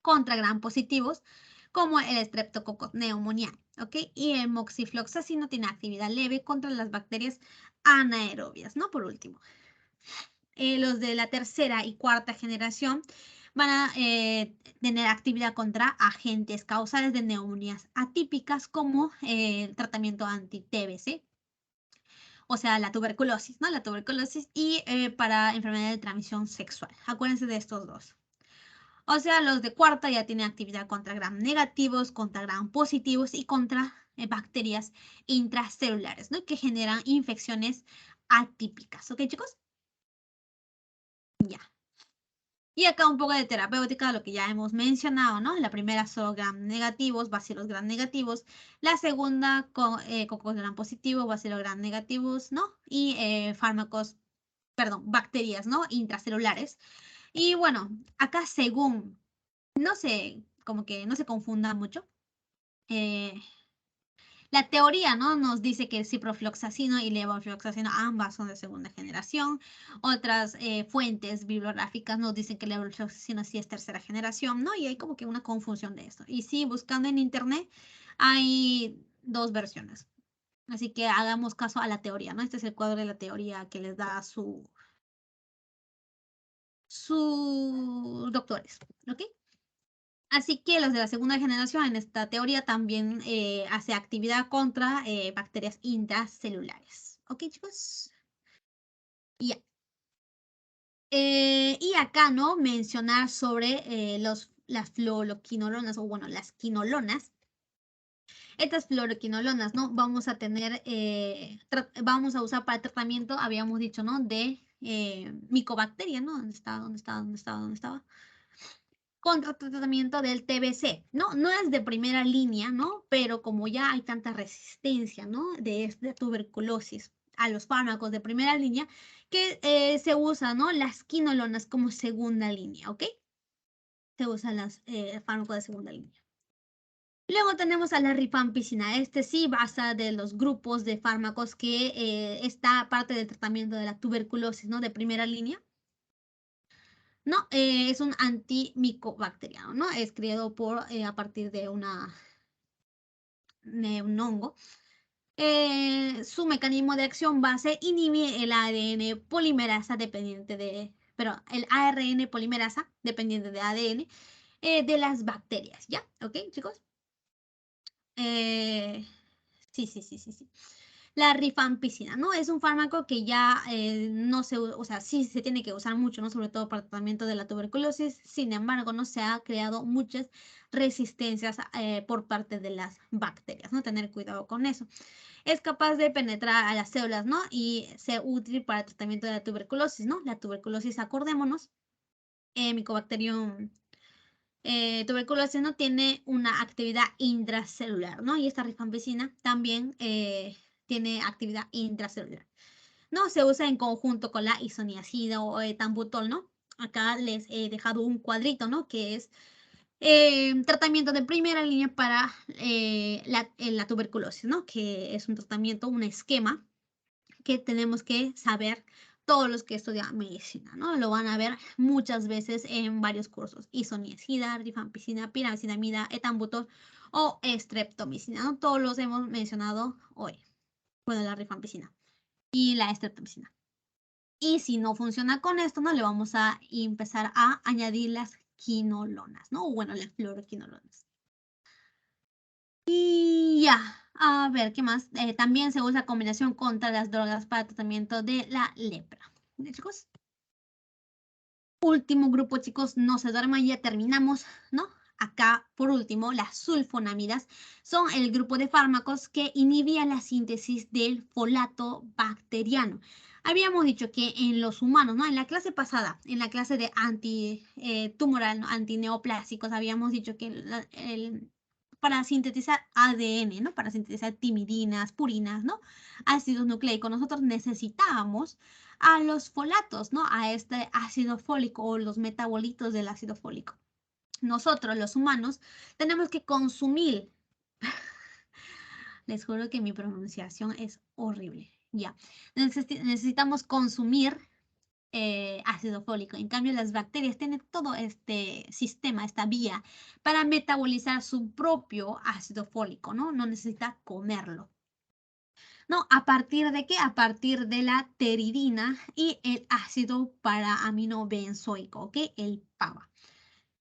contra gram positivos, como el Streptococcus pneumoniae, ¿ok? Y el moxifloxacino tiene actividad leve contra las bacterias anaerobias, ¿no? Por último. Los de la tercera y cuarta generación van a tener actividad contra agentes causales de neumonías atípicas como el tratamiento anti-TBC, o sea, la tuberculosis, ¿no? La tuberculosis y para enfermedades de transmisión sexual. Acuérdense de estos dos. O sea, los de cuarta ya tienen actividad contra gram negativos, contra gram positivos y contra bacterias intracelulares, ¿no? Que generan infecciones atípicas. ¿Ok, chicos? Ya. Y acá un poco de terapéutica, lo que ya hemos mencionado, ¿no? La primera son gram negativos, bacilos gram negativos. La segunda, cocos gram positivos, bacilos gram negativos, ¿no? Y fármacos, perdón, bacterias, ¿no? Intracelulares. Y bueno, acá según, no sé, como que no se confunda mucho. Eh, la teoría, ¿no? Nos dice que el ciprofloxacino y levofloxacino ambas son de segunda generación. Otras fuentes bibliográficas nos dicen que el levofloxacino sí es tercera generación, ¿no? Y hay como que una confusión de esto. Y sí, buscando en internet hay dos versiones. Así que hagamos caso a la teoría, ¿no? Este es el cuadro de la teoría que les da sus doctores, ¿ok? Así que los de la segunda generación en esta teoría también hace actividad contra bacterias intracelulares. ¿Ok, chicos? Ya. Y acá, ¿no? Mencionar sobre las fluoroquinolonas, o bueno, las quinolonas. Estas fluoroquinolonas, ¿no? Vamos a tener, vamos a usar para el tratamiento, habíamos dicho, ¿no? De micobacteria, ¿no? ¿Dónde está? ¿Dónde está? ¿Dónde está? ¿Dónde estaba? Contra tratamiento del TBC, ¿no? No es de primera línea, ¿no? Pero como ya hay tanta resistencia, ¿no? De tuberculosis a los fármacos de primera línea, que se usan, ¿no? Las quinolonas como segunda línea, ¿ok? Se usan los fármacos de segunda línea. Luego tenemos a la rifampicina. Este sí basa de los grupos de fármacos que está parte del tratamiento de la tuberculosis, ¿no? De primera línea. No, es un antimicobacteriano, ¿no? Es creado a partir de un hongo. Su mecanismo de acción va a ser inhibir el ADN polimerasa dependiente de, pero el ARN polimerasa dependiente de ADN de las bacterias, ¿ya? ¿Ok, chicos? Eh, sí, sí, sí, sí, sí. La rifampicina, ¿no? Es un fármaco que ya no se, o sea, sí se tiene que usar mucho, ¿no? Sobre todo para el tratamiento de la tuberculosis. Sin embargo, no se ha creado muchas resistencias por parte de las bacterias, ¿no? Tener cuidado con eso. Es capaz de penetrar a las células, ¿no? Y ser útil para el tratamiento de la tuberculosis, ¿no? La tuberculosis, acordémonos, Mycobacterium tuberculosis no tiene una actividad intracelular, ¿no? Y esta rifampicina también tiene actividad intracelular. No se usa en conjunto con la isoniazida o etambutol, ¿no? Acá les he dejado un cuadrito, ¿no? Que es tratamiento de primera línea para la tuberculosis, ¿no? Que es un tratamiento, un esquema que tenemos que saber todos los que estudian medicina, ¿no? Lo van a ver muchas veces en varios cursos. Isoniazida, rifampicina, piramicinamida, etambutol o streptomicina, ¿no? Todos los hemos mencionado hoy. Bueno, la rifampicina y la streptomicina. Y si no funciona con esto, ¿no? Le vamos a empezar a añadir las quinolonas, ¿no? O bueno, las fluoroquinolonas. Y ya, a ver, ¿qué más? También se usa combinación contra las drogas para tratamiento de la lepra. ¿De chicos? Último grupo, chicos, no se duerman, ya terminamos, ¿no? Acá, por último, las sulfonamidas son el grupo de fármacos que inhibían la síntesis del folato bacteriano. Habíamos dicho que en los humanos, ¿no? En la clase pasada, en la clase de antitumoral, ¿no? Antineoplásicos, habíamos dicho que para sintetizar ADN, ¿no? Para sintetizar timidinas, purinas, ¿no? Ácidos nucleicos, nosotros necesitábamos a los folatos, ¿no? A este ácido fólico o los metabolitos del ácido fólico. Nosotros, los humanos, tenemos que consumir. Les juro que mi pronunciación es horrible. Ya. Necesitamos consumir ácido fólico. En cambio, las bacterias tienen todo este sistema, esta vía, para metabolizar su propio ácido fólico, ¿no? No necesita comerlo. ¿No? ¿A partir de qué? A partir de la pteridina y el ácido para-aminobenzoico, ¿ok? El PABA.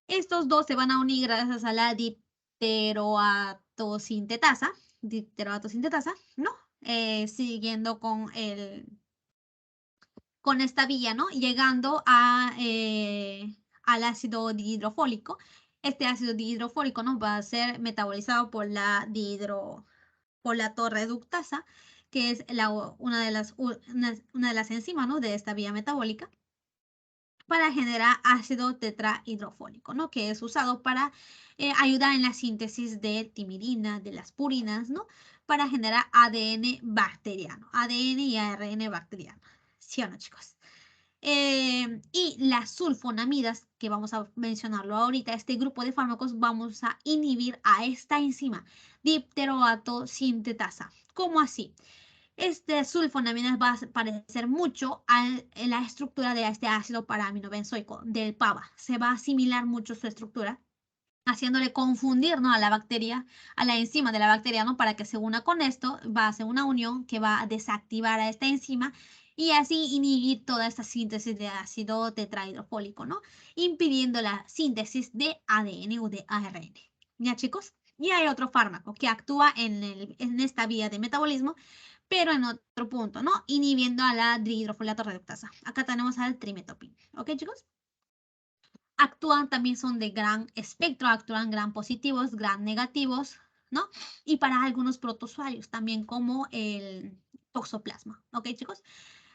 Estos dos se van a unir gracias a la dipteroatosintetasa, ¿no? Siguiendo con esta vía, ¿no? Llegando al ácido dihidrofólico. Este ácido dihidrofólico, ¿no? Va a ser metabolizado por la torreductasa, que es una de las enzimas, ¿no? De esta vía metabólica, para generar ácido tetrahidrofólico, ¿no? Que es usado para ayudar en la síntesis de timidina, de las purinas, ¿no? Para generar ADN bacteriano, ADN y ARN bacteriano. ¿Sí o no, chicos? Y las sulfonamidas, que vamos a mencionarlo ahorita, este grupo de fármacos, vamos a inhibir a esta enzima, dipteroatosintetasa. ¿Cómo así? Este sulfonamidas va a parecer mucho a la estructura de este ácido para-aminobenzoico del PABA. Se va a asimilar mucho su estructura, haciéndole confundir, ¿no? A la bacteria, a la enzima de la bacteria, ¿no? Para que se una con esto, va a hacer una unión que va a desactivar a esta enzima y así inhibir toda esta síntesis de ácido tetrahidrofólico, ¿no? Impidiendo la síntesis de ADN o de ARN. ¿Ya, chicos? Y hay otro fármaco que actúa en esta vía de metabolismo, pero en otro punto, ¿no? Inhibiendo a la dihidrofolato reductasa. Acá tenemos al trimetopin. ¿Ok, chicos? Actúan también son de gran espectro, actúan gran positivos, gran negativos, ¿no? Y para algunos protozoarios, también como el toxoplasma, ¿ok, chicos?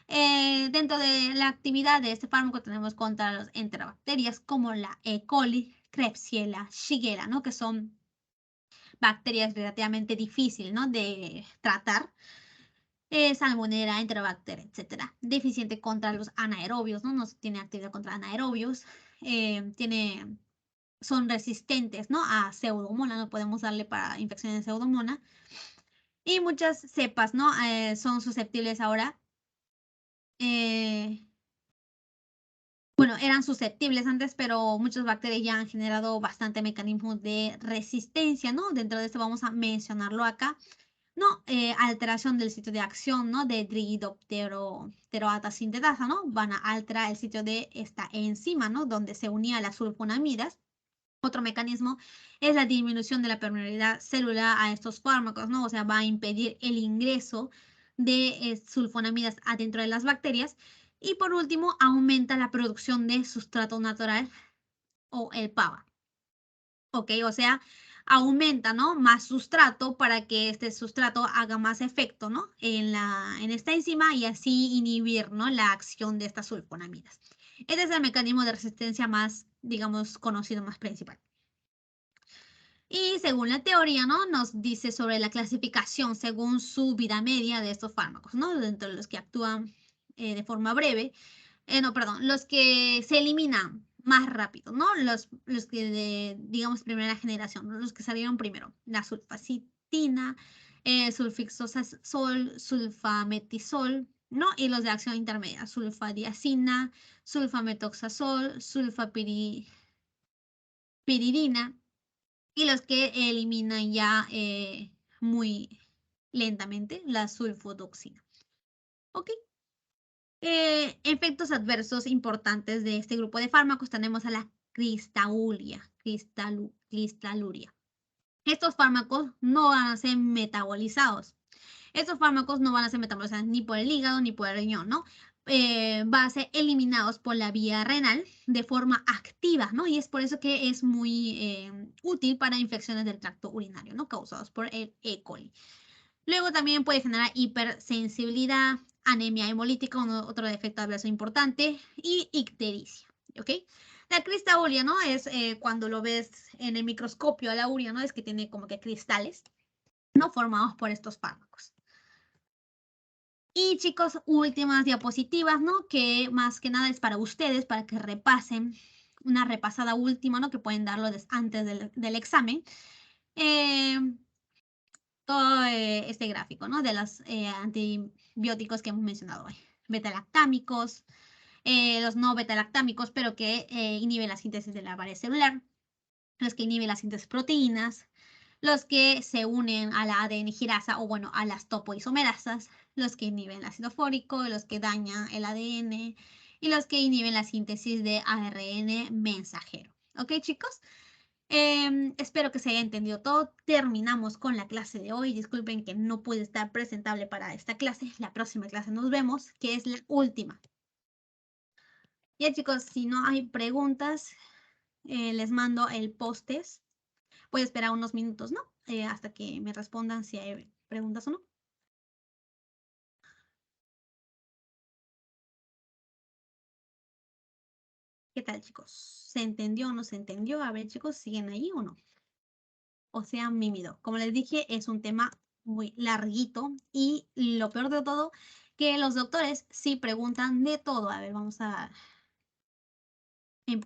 Dentro de la actividad de este fármaco tenemos contra los enterobacterias como la E. coli, Klebsiella, Shigella, ¿no? Que son bacterias relativamente difíciles, ¿no? De tratar. Salmonella, Enterobacter, etcétera. Deficiente contra los anaerobios, ¿no? No tiene actividad contra anaerobios. Son resistentes, ¿no? A pseudomonas, no podemos darle para infecciones de pseudomonas. Y muchas cepas, ¿no? Son susceptibles ahora. Bueno, eran susceptibles antes, pero muchas bacterias ya han generado bastante mecanismos de resistencia, ¿no? Dentro de esto vamos a mencionarlo acá. No, alteración del sitio de acción, ¿no? De dihidropteroatasintetasa, ¿no? Van a alterar el sitio de esta enzima, ¿no? Donde se unía las sulfonamidas. Otro mecanismo es la disminución de la permeabilidad celular a estos fármacos, ¿no? O sea, va a impedir el ingreso de sulfonamidas adentro de las bacterias. Y por último, aumenta la producción de sustrato natural o el PABA. ¿Ok? O sea, aumenta, ¿no? Más sustrato para que este sustrato haga más efecto, ¿no? En esta enzima y así inhibir, ¿no? La acción de estas sulfonamidas. Este es el mecanismo de resistencia más, digamos, conocido, más principal. Y según la teoría, ¿no? Nos dice sobre la clasificación según su vida media de estos fármacos, ¿no? Dentro de los que actúan de forma breve, no, perdón, los que se eliminan más rápido, ¿no? Los que de, digamos, primera generación, ¿no? Los que salieron primero, la sulfacitina, sulfixosazol, sulfametisol, ¿no? Y los de acción intermedia, sulfadiazina, sulfametoxazol, sulfapiridina, y los que eliminan ya muy lentamente la sulfodoxina. ¿Ok? Efectos adversos importantes de este grupo de fármacos tenemos a la cristaluria. Estos fármacos no van a ser metabolizados. Estos fármacos no van a ser metabolizados ni por el hígado ni por el riñón, ¿no? Va a ser eliminados por la vía renal de forma activa, ¿no? Y es por eso que es muy útil para infecciones del tracto urinario, ¿no? Causados por el E. coli. Luego también puede generar hipersensibilidad, anemia hemolítica, otro defecto adverso importante, y ictericia, ¿ok? La cristaluria, ¿no? Es cuando lo ves en el microscopio a la urea, ¿no? Es que tiene como que cristales, ¿no? Formados por estos fármacos. Y chicos, últimas diapositivas, ¿no? Que más que nada es para ustedes, para que repasen una repasada última, ¿no? Que pueden darlo antes del examen. Todo este gráfico, ¿no? De los antibióticos que hemos mencionado hoy. Betalactámicos, los no betalactámicos, pero que inhiben la síntesis de la pared celular, los que inhiben la síntesis de proteínas, los que se unen a la ADN girasa o bueno, a las topoisomerasas, los que inhiben el ácido fólico, los que dañan el ADN y los que inhiben la síntesis de ARN mensajero. ¿Ok, chicos? Espero que se haya entendido todo. Terminamos con la clase de hoy. Disculpen que no pude estar presentable para esta clase. La próxima clase nos vemos, que es la última. Ya chicos, si no hay preguntas, les mando el post-test. Voy a esperar unos minutos, ¿no? Hasta que me respondan si hay preguntas o no. ¿Qué tal, chicos? ¿Se entendió o no se entendió? A ver, chicos, ¿siguen ahí o no? O sea, mímido. Como les dije, es un tema muy larguito y lo peor de todo, que los doctores sí preguntan de todo. A ver, vamos a